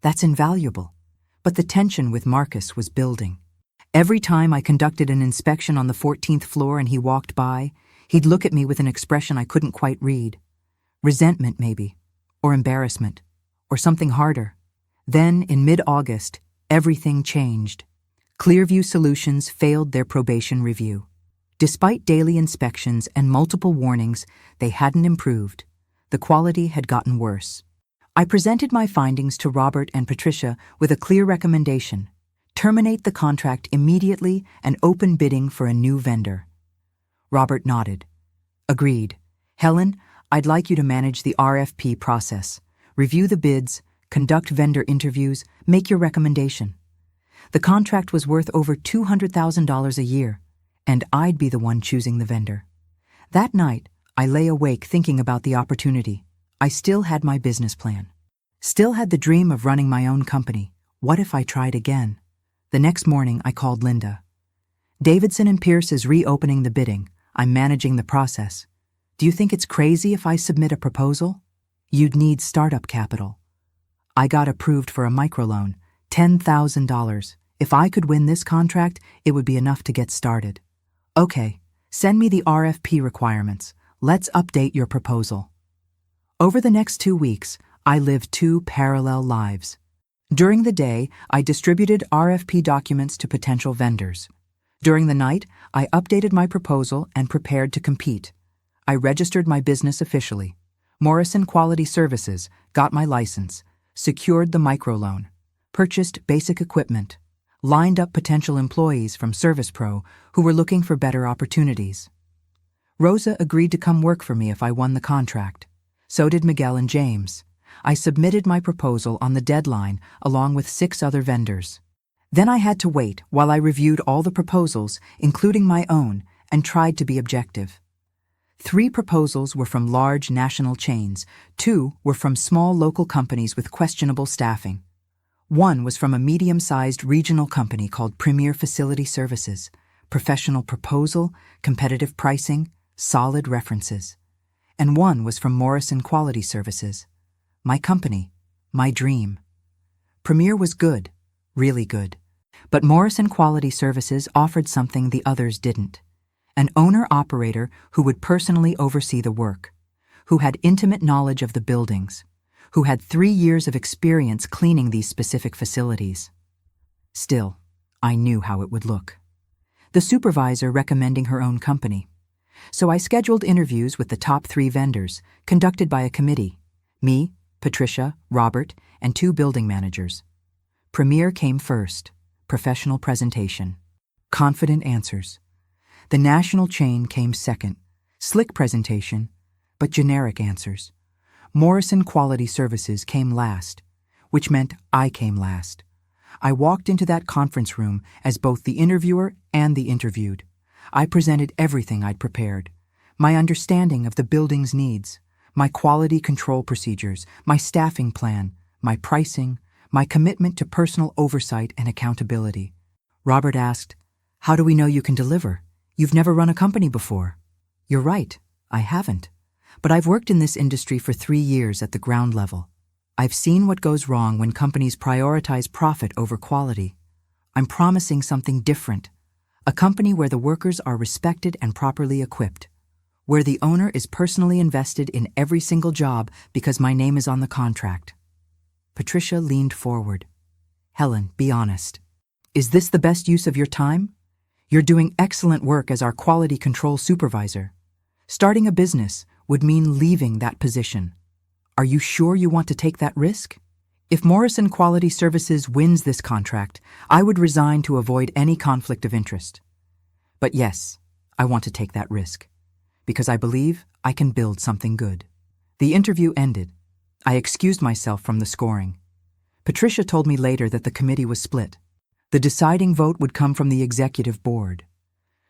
That's invaluable." But the tension with Marcus was building. Every time I conducted an inspection on the 14th floor and he walked by, he'd look at me with an expression I couldn't quite read. Resentment, maybe, or embarrassment, or something harder. Then, in mid-August, everything changed. Clearview Solutions failed their probation review. Despite daily inspections and multiple warnings, they hadn't improved. The quality had gotten worse. I presented my findings to Robert and Patricia with a clear recommendation: terminate the contract immediately and open bidding for a new vendor. Robert nodded. Agreed. Helen, I'd like you to manage the RFP process, review the bids, conduct vendor interviews, make your recommendation. The contract was worth over $200,000 a year, and I'd be the one choosing the vendor. That night, I lay awake thinking about the opportunity. I still had my business plan. Still had the dream of running my own company. What if I tried again? The next morning, I called Linda. Davidson and Pierce is reopening the bidding. I'm managing the process. Do you think it's crazy if I submit a proposal? You'd need startup capital. I got approved for a microloan, $10,000. If I could win this contract, it would be enough to get started. Okay, send me the RFP requirements. Let's update your proposal. Over the next 2 weeks, I lived 2 parallel lives. During the day, I distributed RFP documents to potential vendors. During the night, I updated my proposal and prepared to compete. I registered my business officially. Morrison Quality Services, got my license, secured the microloan, purchased basic equipment, lined up potential employees from Service Pro who were looking for better opportunities. Rosa agreed to come work for me if I won the contract. So did Miguel and James. I submitted my proposal on the deadline along with 6 other vendors. Then I had to wait while I reviewed all the proposals, including my own, and tried to be objective. 3 proposals were from large national chains. 2 were from small local companies with questionable staffing. 1 was from a medium-sized regional company called Premier Facility Services. Professional proposal, competitive pricing, solid references. And 1 was from Morrison Quality Services. My company, my dream. Premier was good, really good. But Morrison Quality Services offered something the others didn't. An owner-operator who would personally oversee the work, who had intimate knowledge of the buildings, who had 3 years of experience cleaning these specific facilities. Still, I knew how it would look. The supervisor recommending her own company. So I scheduled interviews with the top 3 vendors, conducted by a committee. Me, Patricia, Robert, and 2 building managers. Premier came first. Professional presentation. Confident answers. The national chain came second. Slick presentation, but generic answers. Morrison Quality Services came last, which meant I came last. I walked into that conference room as both the interviewer and the interviewed. I presented everything I'd prepared. My understanding of the building's needs, my quality control procedures, my staffing plan, my pricing, my commitment to personal oversight and accountability. Robert asked, "How do we know you can deliver? You've never run a company before." You're right, I haven't. But I've worked in this industry for 3 years at the ground level. I've seen what goes wrong when companies prioritize profit over quality. I'm promising something different. A company where the workers are respected and properly equipped. Where the owner is personally invested in every single job because my name is on the contract. Patricia leaned forward. Helen, be honest. Is this the best use of your time? You're doing excellent work as our quality control supervisor. Starting a business would mean leaving that position. Are you sure you want to take that risk? If Morrison Quality Services wins this contract, I would resign to avoid any conflict of interest. But yes, I want to take that risk, because I believe I can build something good. The interview ended. I excused myself from the scoring. Patricia told me later that the committee was split. The deciding vote would come from the executive board.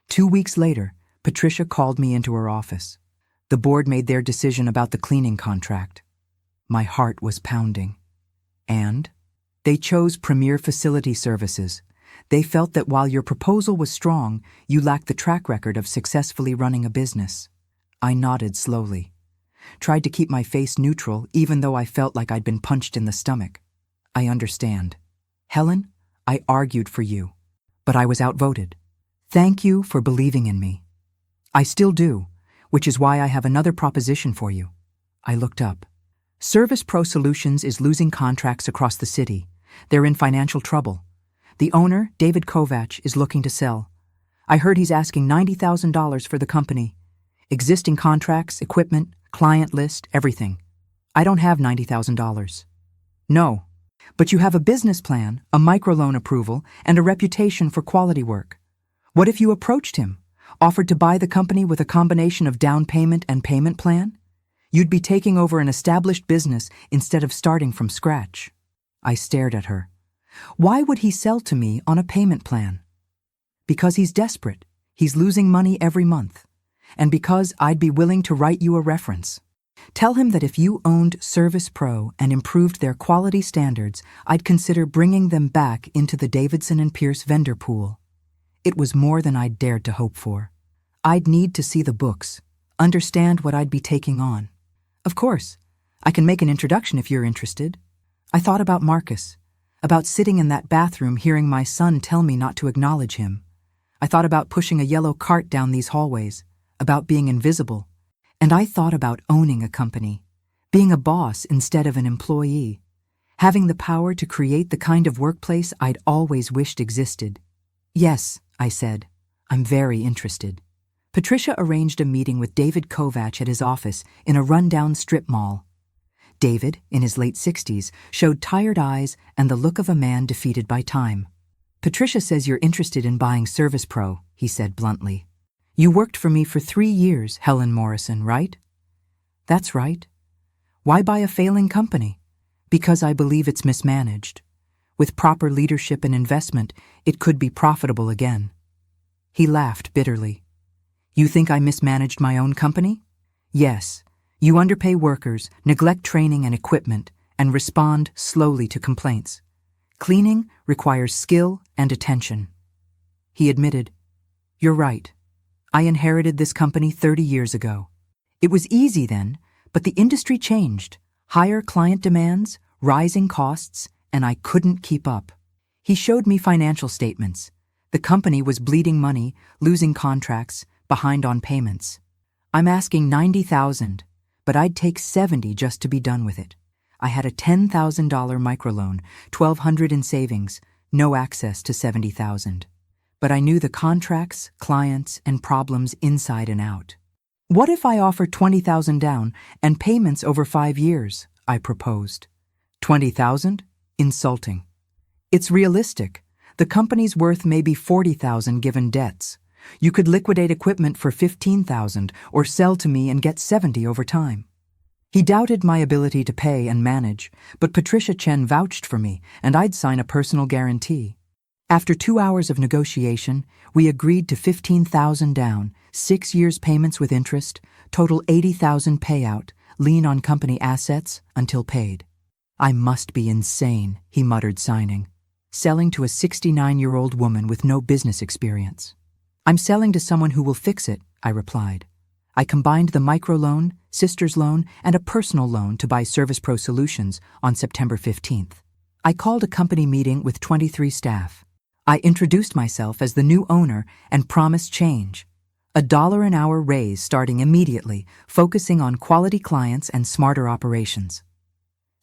2 weeks later, Patricia called me into her office. The board made their decision about the cleaning contract. My heart was pounding. And they chose Premier Facility Services. They felt that while your proposal was strong, you lacked the track record of successfully running a business. I nodded slowly. Tried to keep my face neutral even though I felt like I'd been punched in the stomach. I understand. Helen, I argued for you, but I was outvoted. Thank you for believing in me. I still do, which is why I have another proposition for you. I looked up. Service Pro Solutions is losing contracts across the city. They're in financial trouble. The owner, David Kovac, is looking to sell. I heard he's asking $90,000 for the company. Existing contracts, equipment, client list, everything. I don't have $90,000. No. But you have a business plan, a microloan approval, and a reputation for quality work. What if you approached him, offered to buy the company with a combination of down payment and payment plan? You'd be taking over an established business instead of starting from scratch. I stared at her. Why would he sell to me on a payment plan? Because he's desperate. He's losing money every month. And because I'd be willing to write you a reference. Tell him that if you owned Service Pro and improved their quality standards, I'd consider bringing them back into the Davidson and Pierce vendor pool. It was more than I'd dared to hope for. I'd need to see the books, understand what I'd be taking on. Of course, I can make an introduction if you're interested. I thought about Marcus, about sitting in that bathroom hearing my son tell me not to acknowledge him. I thought about pushing a yellow cart down these hallways, about being invisible. And I thought about owning a company, being a boss instead of an employee, having the power to create the kind of workplace I'd always wished existed. Yes, I said, I'm very interested. Patricia arranged a meeting with David Kovac at his office in a rundown strip mall. David, in his late 60s, showed tired eyes and the look of a man defeated by time. Patricia says you're interested in buying Service Pro, he said bluntly. You worked for me for 3 years, Helen Morrison, right? That's right. Why buy a failing company? Because I believe it's mismanaged. With proper leadership and investment, it could be profitable again. He laughed bitterly. You think I mismanaged my own company? Yes. You underpay workers, neglect training and equipment, and respond slowly to complaints. Cleaning requires skill and attention. He admitted, You're right. I inherited this company 30 years ago. It was easy then, but the industry changed. Higher client demands, rising costs, and I couldn't keep up. He showed me financial statements. The company was bleeding money, losing contracts, behind on payments. I'm asking $90,000, but I'd take $70 just to be done with it. I had a $10,000 microloan, $1,200 in savings, no access to $70,000. But I knew the contracts, clients, and problems inside and out. What if I offer $20,000 down and payments over 5 years? I proposed. $20,000? Insulting. It's realistic. The company's worth may be $40,000 given debts. You could liquidate equipment for $15,000 or sell to me and get $70,000 over time. He doubted my ability to pay and manage, but Patricia Chen vouched for me and I'd sign a personal guarantee. After 2 hours of negotiation, we agreed to $15,000 down, 6 years payments with interest, total $80,000 payout, lien on company assets until paid. I must be insane, he muttered, signing. Selling to a 69-year-old woman with no business experience. I'm selling to someone who will fix it, I replied. I combined the microloan, sister's loan, and a personal loan to buy Service Pro Solutions on September 15th. I called a company meeting with 23 staff. I introduced myself as the new owner and promised change. $1 an hour raise starting immediately, focusing on quality clients and smarter operations.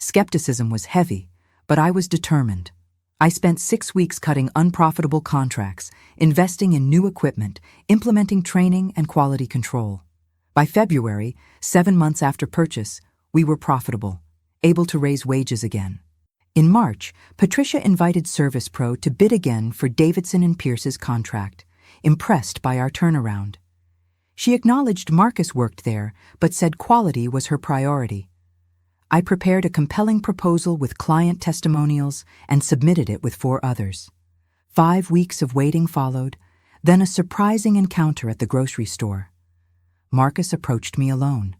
Skepticism was heavy, but I was determined. I spent 6 weeks cutting unprofitable contracts, investing in new equipment, implementing training and quality control. By February, 7 months after purchase, we were profitable, able to raise wages again. In March, Patricia invited Service Pro to bid again for Davidson and Pierce's contract, impressed by our turnaround. She acknowledged Marcus worked there, but said quality was her priority. I prepared a compelling proposal with client testimonials and submitted it with 4 others. 5 weeks of waiting followed, then a surprising encounter at the grocery store. Marcus approached me alone.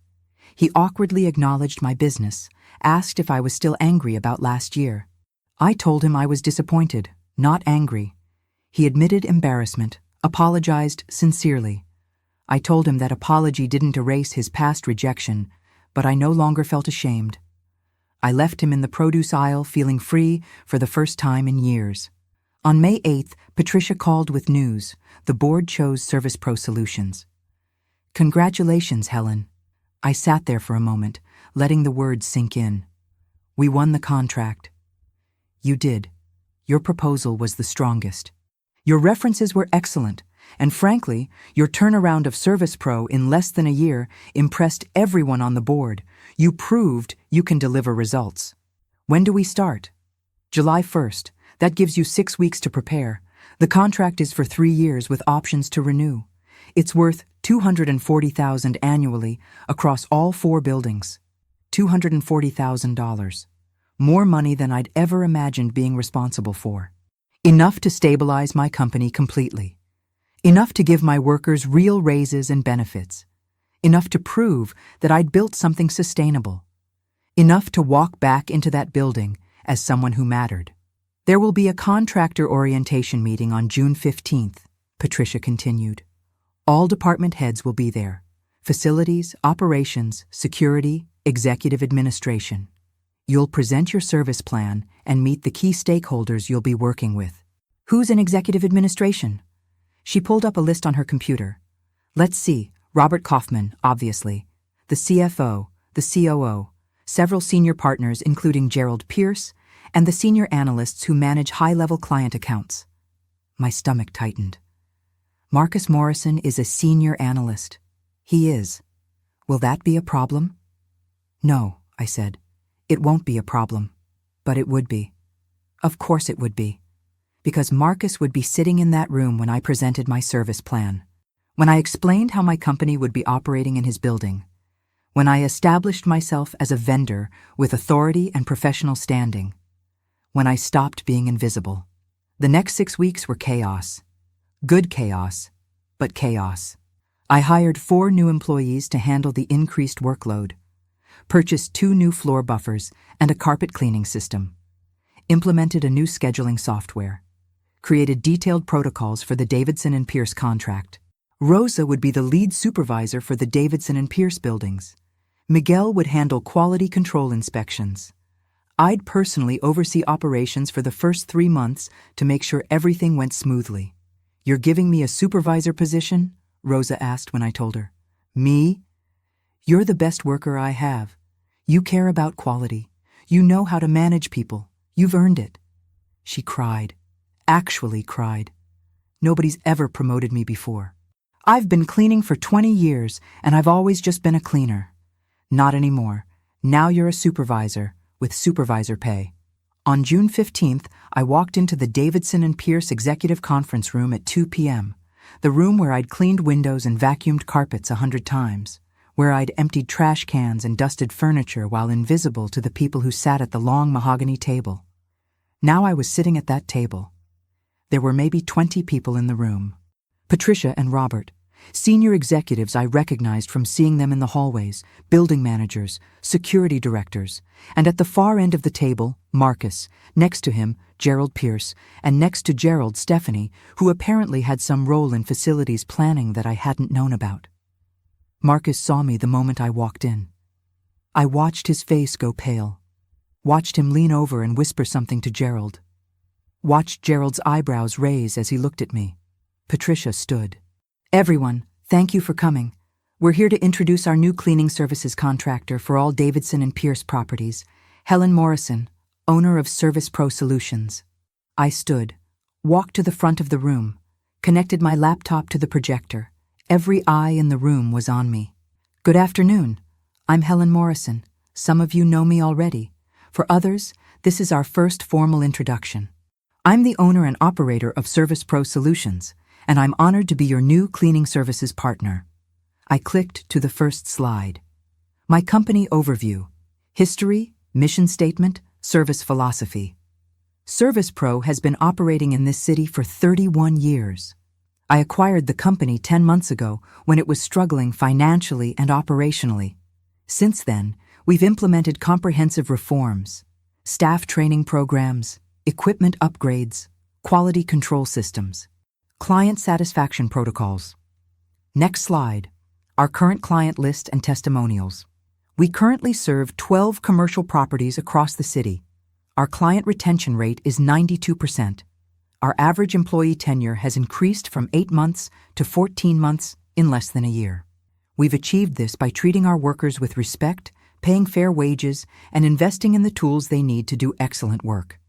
He awkwardly acknowledged my business, asked if I was still angry about last year. I told him I was disappointed, not angry. He admitted embarrassment, apologized sincerely. I told him that apology didn't erase his past rejection, but I no longer felt ashamed. I left him in the produce aisle feeling free for the first time in years. On May 8th, Patricia called with news. The board chose Service Pro Solutions. Congratulations, Helen. I sat there for a moment, letting the words sink in. We won the contract. You did. your proposal was the strongest. Your references were excellent, and frankly, your turnaround of Service Pro in less than a year impressed everyone on the board. You proved you can deliver results. When do we start? July 1st. That gives you 6 weeks to prepare. The contract is for 3 years with options to renew. It's worth $240,000 annually across all 4 buildings. $240,000. More money than I'd ever imagined being responsible for. Enough to stabilize my company completely. Enough to give my workers real raises and benefits. Enough to prove that I'd built something sustainable. Enough to walk back into that building as someone who mattered. There will be a contractor orientation meeting on June 15th, Patricia continued. All department heads will be there. Facilities, operations, security, executive administration. You'll present your service plan and meet the key stakeholders you'll be working with. Who's in executive administration? She pulled up a list on her computer. Let's see, Robert Kaufman, obviously. The CFO, the COO, several senior partners including Gerald Pierce, and the senior analysts who manage high-level client accounts. My stomach tightened. Marcus Morrison is a senior analyst. He is. Will that be a problem? No, I said. It won't be a problem. But it would be. Of course it would be. Because Marcus would be sitting in that room when I presented my service plan. When I explained how my company would be operating in his building. When I established myself as a vendor with authority and professional standing. When I stopped being invisible. The next 6 weeks were chaos. Good chaos, but chaos. I hired 4 new employees to handle the increased workload. Purchased 2 new floor buffers and a carpet cleaning system. Implemented a new scheduling software. Created detailed protocols for the Davidson and Pierce contract. Rosa would be the lead supervisor for the Davidson and Pierce buildings. Miguel would handle quality control inspections. I'd personally oversee operations for the first 3 months to make sure everything went smoothly. You're giving me a supervisor position? Rosa asked when I told her. Me? You're the best worker I have. You care about quality. You know how to manage people. You've earned it. She cried. Actually cried. Nobody's ever promoted me before. I've been cleaning for 20 years, and I've always just been a cleaner. Not anymore. Now you're a supervisor, with supervisor pay. On June 15th, I walked into the Davidson and Pierce Executive Conference Room at 2 p.m., the room where I'd cleaned windows and vacuumed carpets 100 times, where I'd emptied trash cans and dusted furniture while invisible to the people who sat at the long mahogany table. Now I was sitting at that table. There were maybe 20 people in the room. Patricia and Robert, senior executives I recognized from seeing them in the hallways, building managers, security directors, and at the far end of the table, Marcus, next to him, Gerald Pierce, and next to Gerald, Stephanie, who apparently had some role in facilities planning that I hadn't known about. Marcus saw me the moment I walked in. I watched his face go pale, watched him lean over and whisper something to Gerald, watched Gerald's eyebrows raise as he looked at me. Patricia stood. Everyone, thank you for coming. We're here to introduce our new cleaning services contractor for all Davidson and Pierce properties, Helen Morrison, owner of Service Pro Solutions. I stood, walked to the front of the room, connected my laptop to the projector. Every eye in the room was on me. Good afternoon. I'm Helen Morrison. Some of you know me already. For others, this is our first formal introduction. I'm the owner and operator of Service Pro Solutions, and I'm honored to be your new cleaning services partner. I clicked to the first slide. My company overview. History, mission statement, service philosophy. Service Pro has been operating in this city for 31 years. I acquired the company 10 months ago when it was struggling financially and operationally. Since then, we've implemented comprehensive reforms, staff training programs, equipment upgrades, quality control systems, client satisfaction protocols. Next slide, our current client list and testimonials. We currently serve 12 commercial properties across the city. Our client retention rate is 92%. Our average employee tenure has increased from 8 months to 14 months in less than a year. We've achieved this by treating our workers with respect, paying fair wages, and investing in the tools they need to do excellent work.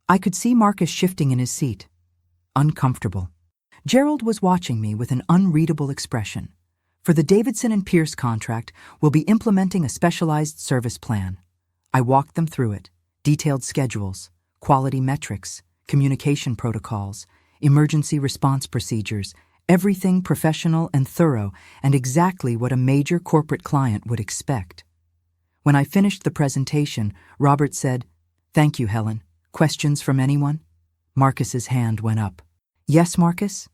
I could see Marcus shifting in his seat, uncomfortable. Gerald was watching me with an unreadable expression. For the Davidson and Pierce contract, we'll be implementing a specialized service plan. I walked them through it, detailed schedules, quality metrics, communication protocols, emergency response procedures, everything professional and thorough and exactly what a major corporate client would expect. When I finished the presentation, Robert said, "Thank you, Helen. Questions from anyone?" Marcus's hand went up. "Yes, Marcus?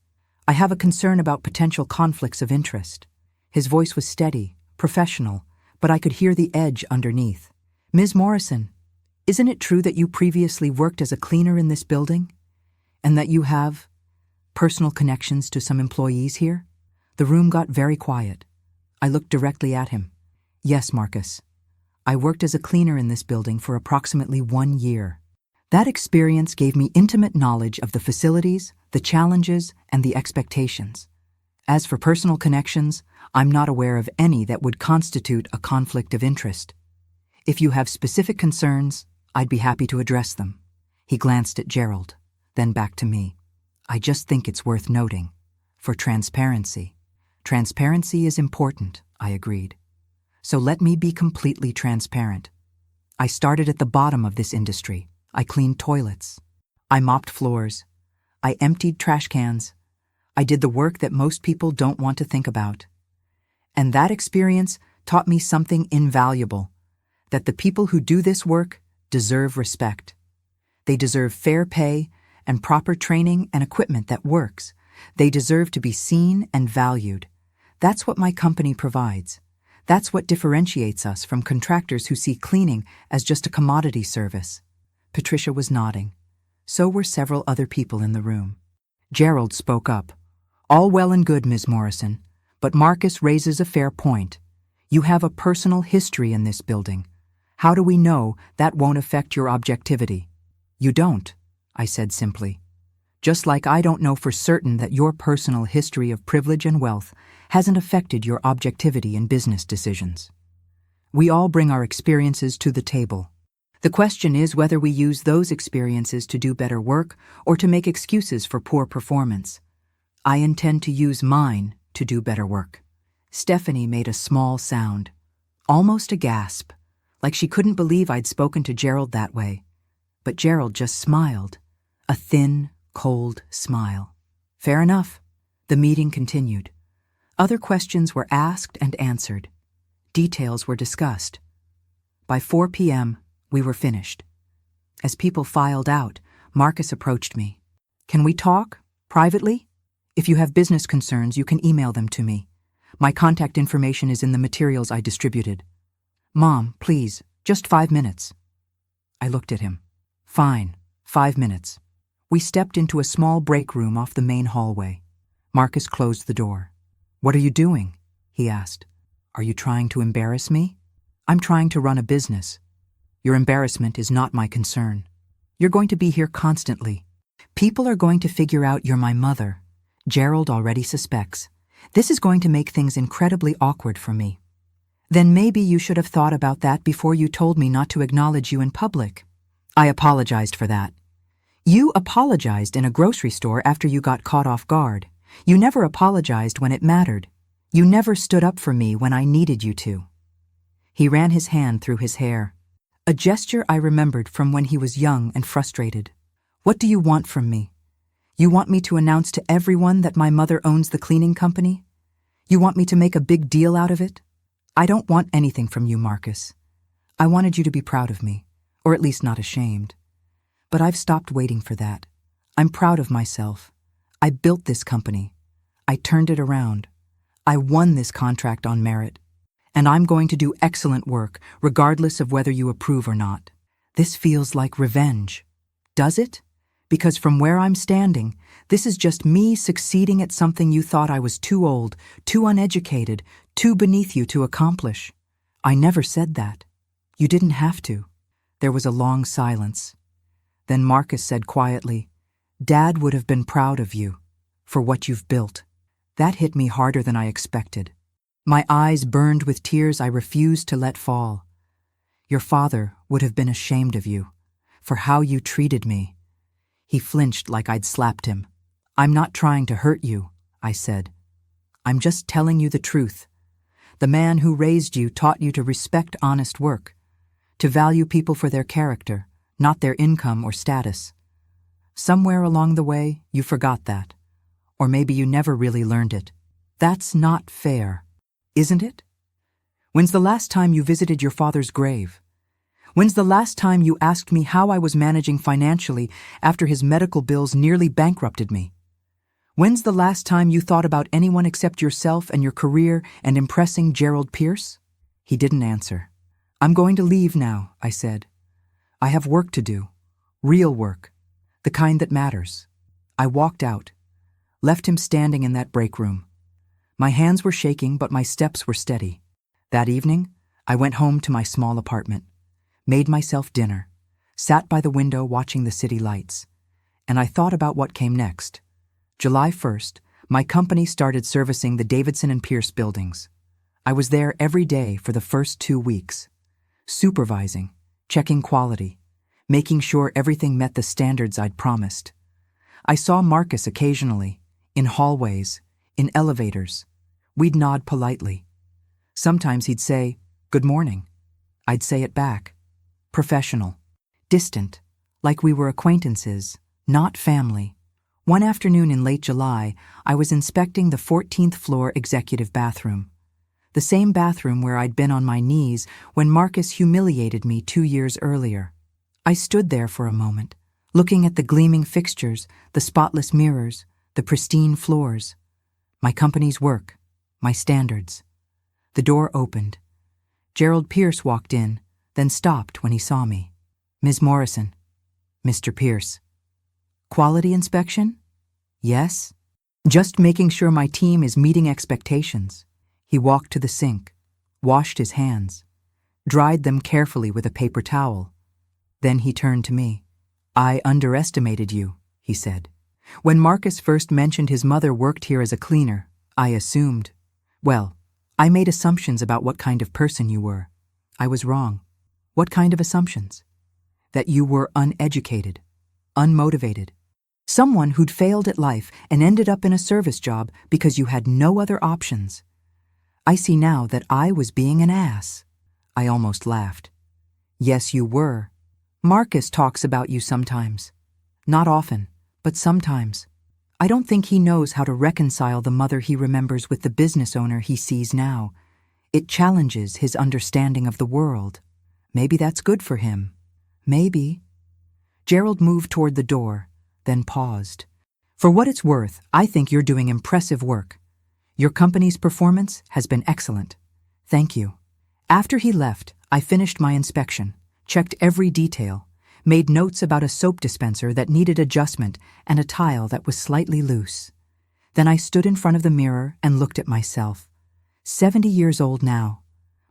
I have a concern about potential conflicts of interest." His voice was steady, professional, but I could hear the edge underneath. "Ms. Morrison, isn't it true that you previously worked as a cleaner in this building? And that you have personal connections to some employees here?" The room got very quiet. I looked directly at him. "Yes, Marcus. I worked as a cleaner in this building for approximately 1 year. That experience gave me intimate knowledge of the facilities, the challenges, and the expectations. As for personal connections, I'm not aware of any that would constitute a conflict of interest. If you have specific concerns, I'd be happy to address them." He glanced at Gerald, then back to me. "I just think it's worth noting. For transparency. Transparency is important," I agreed. "So let me be completely transparent. I started at the bottom of this industry. I cleaned toilets. I mopped floors. I emptied trash cans. I did the work that most people don't want to think about. And that experience taught me something invaluable, that the people who do this work deserve respect. They deserve fair pay and proper training and equipment that works. They deserve to be seen and valued. That's what my company provides. That's what differentiates us from contractors who see cleaning as just a commodity service." Patricia was nodding. So were several other people in the room. Gerald spoke up. "All well and good, Ms. Morrison, but Marcus raises a fair point. You have a personal history in this building. How do we know that won't affect your objectivity?" "You don't," I said simply. "Just like I don't know for certain that your personal history of privilege and wealth hasn't affected your objectivity in business decisions. We all bring our experiences to the table. The question is whether we use those experiences to do better work or to make excuses for poor performance. I intend to use mine to do better work." Stephanie made a small sound, almost a gasp, like she couldn't believe I'd spoken to Gerald that way. But Gerald just smiled, a thin, cold smile. Fair enough. The meeting continued. Other questions were asked and answered. Details were discussed. By 4 p.m., we were finished. As people filed out, Marcus approached me. "Can we talk? Privately? If you have business concerns, you can email them to me. My contact information is in the materials I distributed." "Mom, please, just 5 minutes." I looked at him. "Fine, 5 minutes." We stepped into a small break room off the main hallway. Marcus closed the door. "What are you doing?" he asked. "Are you trying to embarrass me?" "I'm trying to run a business. Your embarrassment is not my concern. You're going to be here constantly. People are going to figure out you're my mother. Gerald already suspects. This is going to make things incredibly awkward for me. Then maybe you should have thought about that before you told me not to acknowledge you in public." I apologized for that. "You apologized in a grocery store after you got caught off guard. You never apologized when it mattered. You never stood up for me when I needed you to." He ran his hand through his hair, a gesture I remembered from when he was young and frustrated. "What do you want from me? You want me to announce to everyone that my mother owns the cleaning company? You want me to make a big deal out of it? I don't want anything from you, Marcus. I wanted you to be proud of me, or at least not ashamed. But I've stopped waiting for that. I'm proud of myself. I built this company. I turned it around. I won this contract on merit. And I'm going to do excellent work, regardless of whether you approve or not. This feels like revenge. Does it? Because from where I'm standing, this is just me succeeding at something you thought I was too old, too uneducated, too beneath you to accomplish. I never said that. You didn't have to." There was a long silence. Then Marcus said quietly, "Dad would have been proud of you, for what you've built." That hit me harder than I expected. My eyes burned with tears I refused to let fall. "Your father would have been ashamed of you, for how you treated me, He flinched like I'd slapped him. "I'm not trying to hurt you," I said. "I'm just telling you the truth. The man who raised you taught you to respect honest work, to value people for their character, not their income or status. Somewhere along the way, you forgot that. Or maybe you never really learned it. That's not fair, isn't it? When's the last time you visited your father's grave? When's the last time you asked me how I was managing financially after his medical bills nearly bankrupted me? When's the last time you thought about anyone except yourself and your career and impressing Gerald Pierce?" He didn't answer. "I'm going to leave now," I said. "I have work to do. Real work. The kind that matters." I walked out, left him standing in that break room. My hands were shaking, but my steps were steady. That evening, I went home to my small apartment, made myself dinner, sat by the window watching the city lights, and I thought about what came next. July 1st, my company started servicing the Davidson and Pierce buildings. I was there every day for the first 2 weeks, supervising, checking quality, making sure everything met the standards I'd promised. I saw Marcus occasionally, in hallways, in elevators. We'd nod politely. Sometimes he'd say, "Good morning." I'd say it back. Professional, distant, like we were acquaintances, not family. One afternoon in late July, I was inspecting the 14th floor executive bathroom. The same bathroom where I'd been on my knees when Marcus humiliated me 2 years earlier. I stood there for a moment, looking at the gleaming fixtures, the spotless mirrors, the pristine floors. My company's work, my standards. The door opened. Gerald Pierce walked in, then stopped when he saw me. "Ms. Morrison." "Mr. Pierce." "Quality inspection?" "Yes." "Just making sure my team is meeting expectations." He walked to the sink, washed his hands, dried them carefully with a paper towel. Then he turned to me. "I underestimated you," he said. "When Marcus first mentioned his mother worked here as a cleaner, I assumed. Well, I made assumptions about what kind of person you were. I was wrong." "What kind of assumptions?" "That you were uneducated, unmotivated. Someone who'd failed at life and ended up in a service job because you had no other options. I see now that I was being an ass." I almost laughed. "Yes, you were. Marcus talks about you sometimes. Not often, but sometimes. I don't think he knows how to reconcile the mother he remembers with the business owner he sees now. It challenges his understanding of the world. Maybe that's good for him. Maybe." Gerald moved toward the door, then paused. "For what it's worth, I think you're doing impressive work. Your company's performance has been excellent. Thank you." After he left, I finished my inspection, checked every detail, made notes about a soap dispenser that needed adjustment and a tile that was slightly loose. Then I stood in front of the mirror and looked at myself. 70 years old now.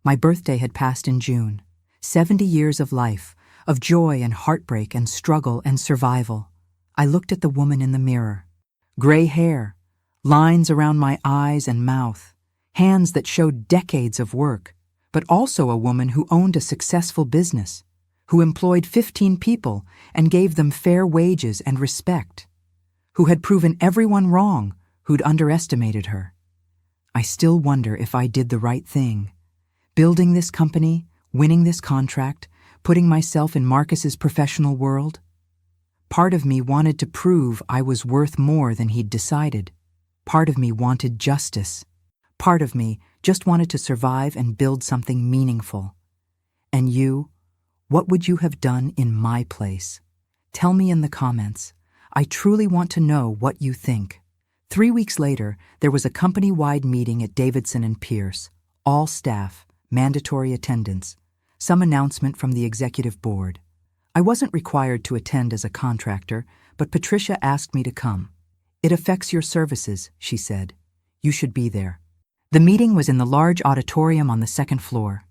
My birthday had passed in June. 70 years of life, of joy and heartbreak and struggle and survival. I looked at the woman in the mirror. Gray hair, lines around my eyes and mouth, hands that showed decades of work, but also a woman who owned a successful business, who employed 15 people and gave them fair wages and respect, who had proven everyone wrong who'd underestimated her. I still wonder if I did the right thing. Building this company, winning this contract, putting myself in Marcus's professional world. Part of me wanted to prove I was worth more than he'd decided. Part of me wanted justice. Part of me just wanted to survive and build something meaningful. And you, what would you have done in my place? Tell me in the comments. I truly want to know what you think. 3 weeks later, there was a company-wide meeting at Davidson and Pierce. All staff, mandatory attendance, some announcement from the executive board. I wasn't required to attend as a contractor, but Patricia asked me to come. "It affects your services," she said. "You should be there." The meeting was in the large auditorium on the 2nd floor.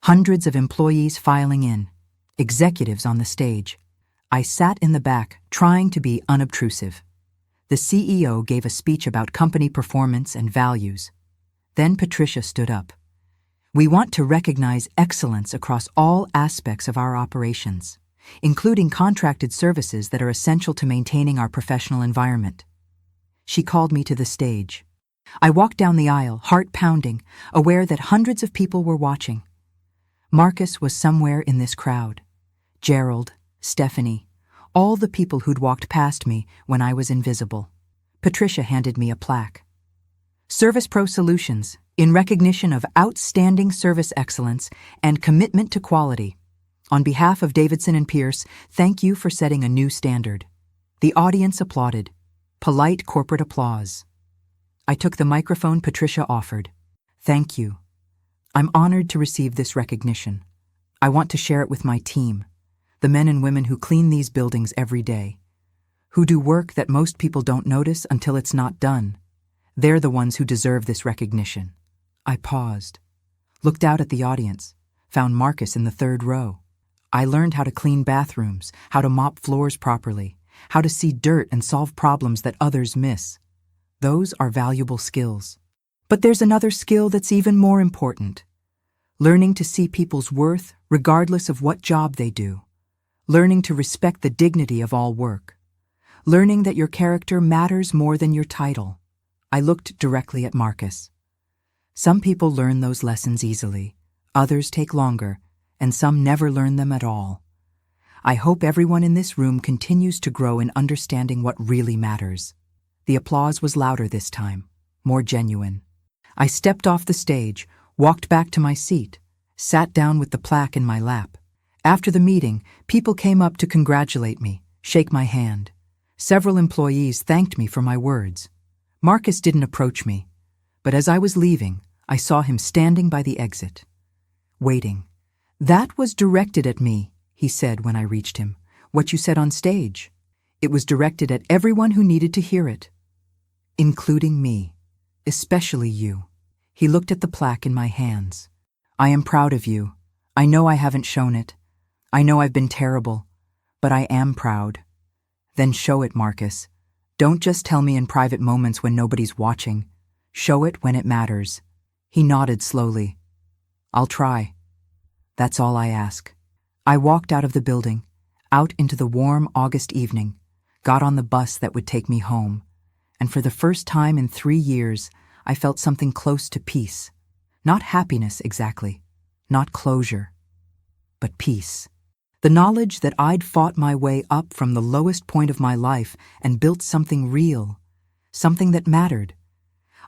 Hundreds of employees filing in, executives on the stage. I sat in the back, trying to be unobtrusive. The CEO gave a speech about company performance and values. Then Patricia stood up. "We want to recognize excellence across all aspects of our operations. including contracted services that are essential to maintaining our professional environment. She called me to the stage. I walked down the aisle, heart pounding, aware that hundreds of people were watching. Marcus was somewhere in this crowd. Gerald, Stephanie, all the people who'd walked past me when I was invisible. Patricia handed me a plaque. Service Pro Solutions, in recognition of outstanding service excellence and commitment to quality. On behalf of Davidson and Pierce, thank you for setting a new standard. The audience applauded. Polite corporate applause. I took the microphone Patricia offered. Thank you. I'm honored to receive this recognition. I want to share it with my team, the men and women who clean these buildings every day, who do work that most people don't notice until it's not done. They're the ones who deserve this recognition. I paused, looked out at the audience, found Marcus in the third row. I learned how to clean bathrooms, how to mop floors properly, how to see dirt and solve problems that others miss. Those are valuable skills. But there's another skill that's even more important. Learning to see people's worth regardless of what job they do. Learning to respect the dignity of all work. Learning that your character matters more than your title. I looked directly at Marcus. Some people learn those lessons easily, others take longer, and some never learn them at all. I hope everyone in this room continues to grow in understanding what really matters. The applause was louder this time, more genuine. I stepped off the stage, walked back to my seat, sat down with the plaque in my lap. After the meeting, people came up to congratulate me, shake my hand. Several employees thanked me for my words. Marcus didn't approach me, but as I was leaving, I saw him standing by the exit, waiting. "That was directed at me," he said when I reached him. "What you said on stage. It was directed at everyone who needed to hear it, including me, especially you." He looked at the plaque in my hands. "I am proud of you. I know I haven't shown it. I know I've been terrible, but I am proud." "Then show it, Marcus. Don't just tell me in private moments when nobody's watching. Show it when it matters." He nodded slowly. "I'll try. That's all I ask." I walked out of the building, out into the warm August evening, got on the bus that would take me home, and for the first time in 3 years, I felt something close to peace. Not happiness exactly, not closure, but peace. The knowledge that I'd fought my way up from the lowest point of my life and built something real, something that mattered.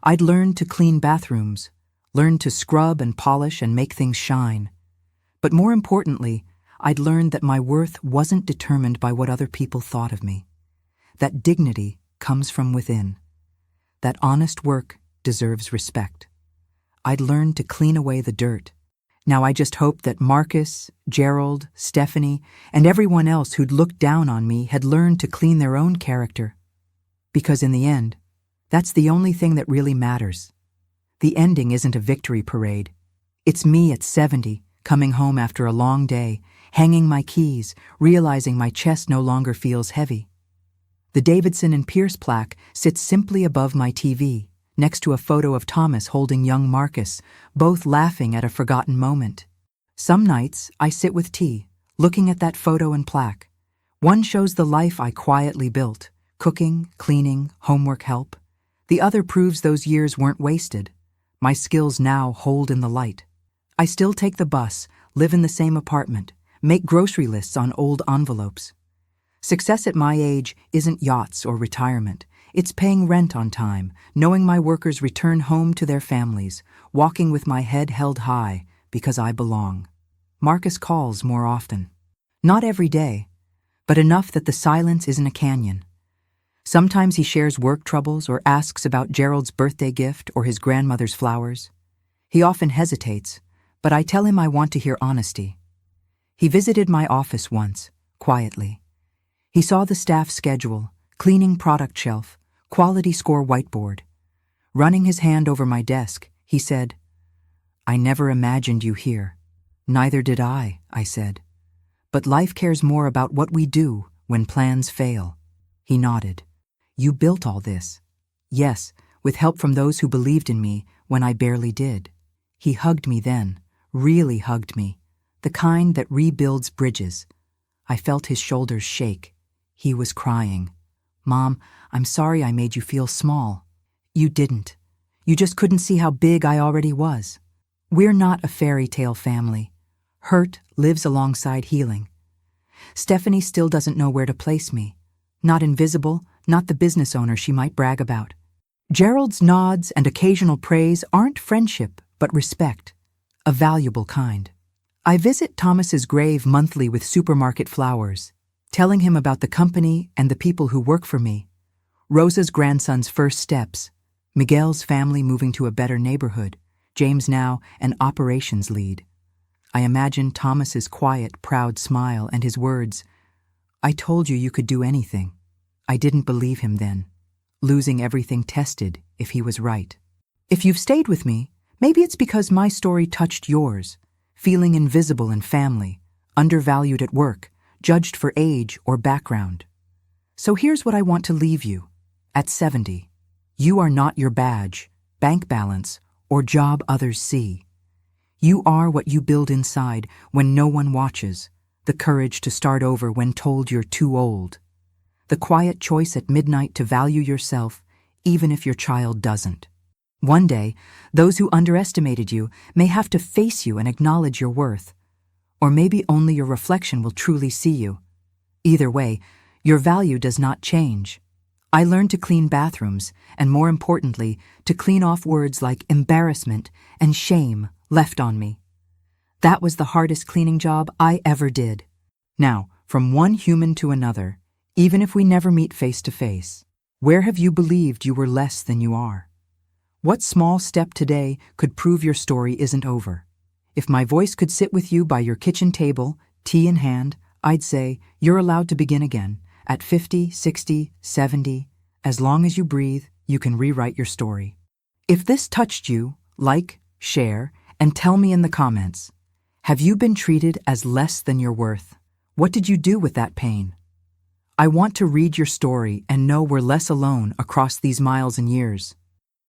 I'd learned to clean bathrooms, learned to scrub and polish and make things shine. But more importantly, I'd learned that my worth wasn't determined by what other people thought of me. That dignity comes from within. That honest work deserves respect. I'd learned to clean away the dirt. Now I just hoped that Marcus, Gerald, Stephanie, and everyone else who'd looked down on me had learned to clean their own character. Because in the end, that's the only thing that really matters. The ending isn't a victory parade. It's me at 70, coming home after a long day, hanging my keys, realizing my chest no longer feels heavy. The Davidson and Pierce plaque sits simply above my TV, next to a photo of Thomas holding young Marcus, both laughing at a forgotten moment. Some nights, I sit with tea, looking at that photo and plaque. One shows the life I quietly built, cooking, cleaning, homework help. The other proves those years weren't wasted. My skills now hold in the light. I still take the bus, live in the same apartment, make grocery lists on old envelopes. Success at my age isn't yachts or retirement. It's paying rent on time, knowing my workers return home to their families, walking with my head held high because I belong. Marcus calls more often. Not every day, but enough that the silence isn't a canyon. Sometimes he shares work troubles or asks about Gerald's birthday gift or his grandmother's flowers. He often hesitates, but I tell him I want to hear honesty. He visited my office once, quietly. He saw the staff schedule, cleaning product shelf, quality score whiteboard. Running his hand over my desk, he said, "I never imagined you here." "Neither did I said. "But life cares more about what we do when plans fail." He nodded. "You built all this." "Yes, with help from those who believed in me when I barely did." He hugged me then, really hugged me, the kind that rebuilds bridges. I felt his shoulders shake. He was crying. Mom, I'm sorry I made you feel small. You didn't. You just couldn't see how big I already was. We're not a fairy tale family. Hurt lives alongside healing. Stephanie still doesn't know where to place me. Not invisible, not the business owner she might brag about. Gerald's nods and occasional praise aren't friendship, but respect. A valuable kind. I visit Thomas's grave monthly with supermarket flowers, telling him about the company and the people who work for me. Rosa's grandson's first steps, Miguel's family moving to a better neighborhood, James now an operations lead. I imagine Thomas's quiet, proud smile and his words, "I told you you could do anything." I didn't believe him then. Losing everything tested if he was right. If you've stayed with me, maybe it's because my story touched yours, feeling invisible in family, undervalued at work, judged for age or background. So here's what I want to leave you. At 70, you are not your badge, bank balance, or job others see. You are what you build inside when no one watches, the courage to start over when told you're too old, the quiet choice at midnight to value yourself even if your child doesn't. One day, those who underestimated you may have to face you and acknowledge your worth. Or maybe only your reflection will truly see you. Either way, your value does not change. I learned to clean bathrooms, and more importantly, to clean off words like embarrassment and shame left on me. That was the hardest cleaning job I ever did. Now, from one human to another, even if we never meet face to face, where have you believed you were less than you are? What small step today could prove your story isn't over? If my voice could sit with you by your kitchen table, tea in hand, I'd say you're allowed to begin again. At 50, 60, 70, as long as you breathe, you can rewrite your story. If this touched you, like, share, and tell me in the comments. Have you been treated as less than your worth? What did you do with that pain? I want to read your story and know we're less alone across these miles and years.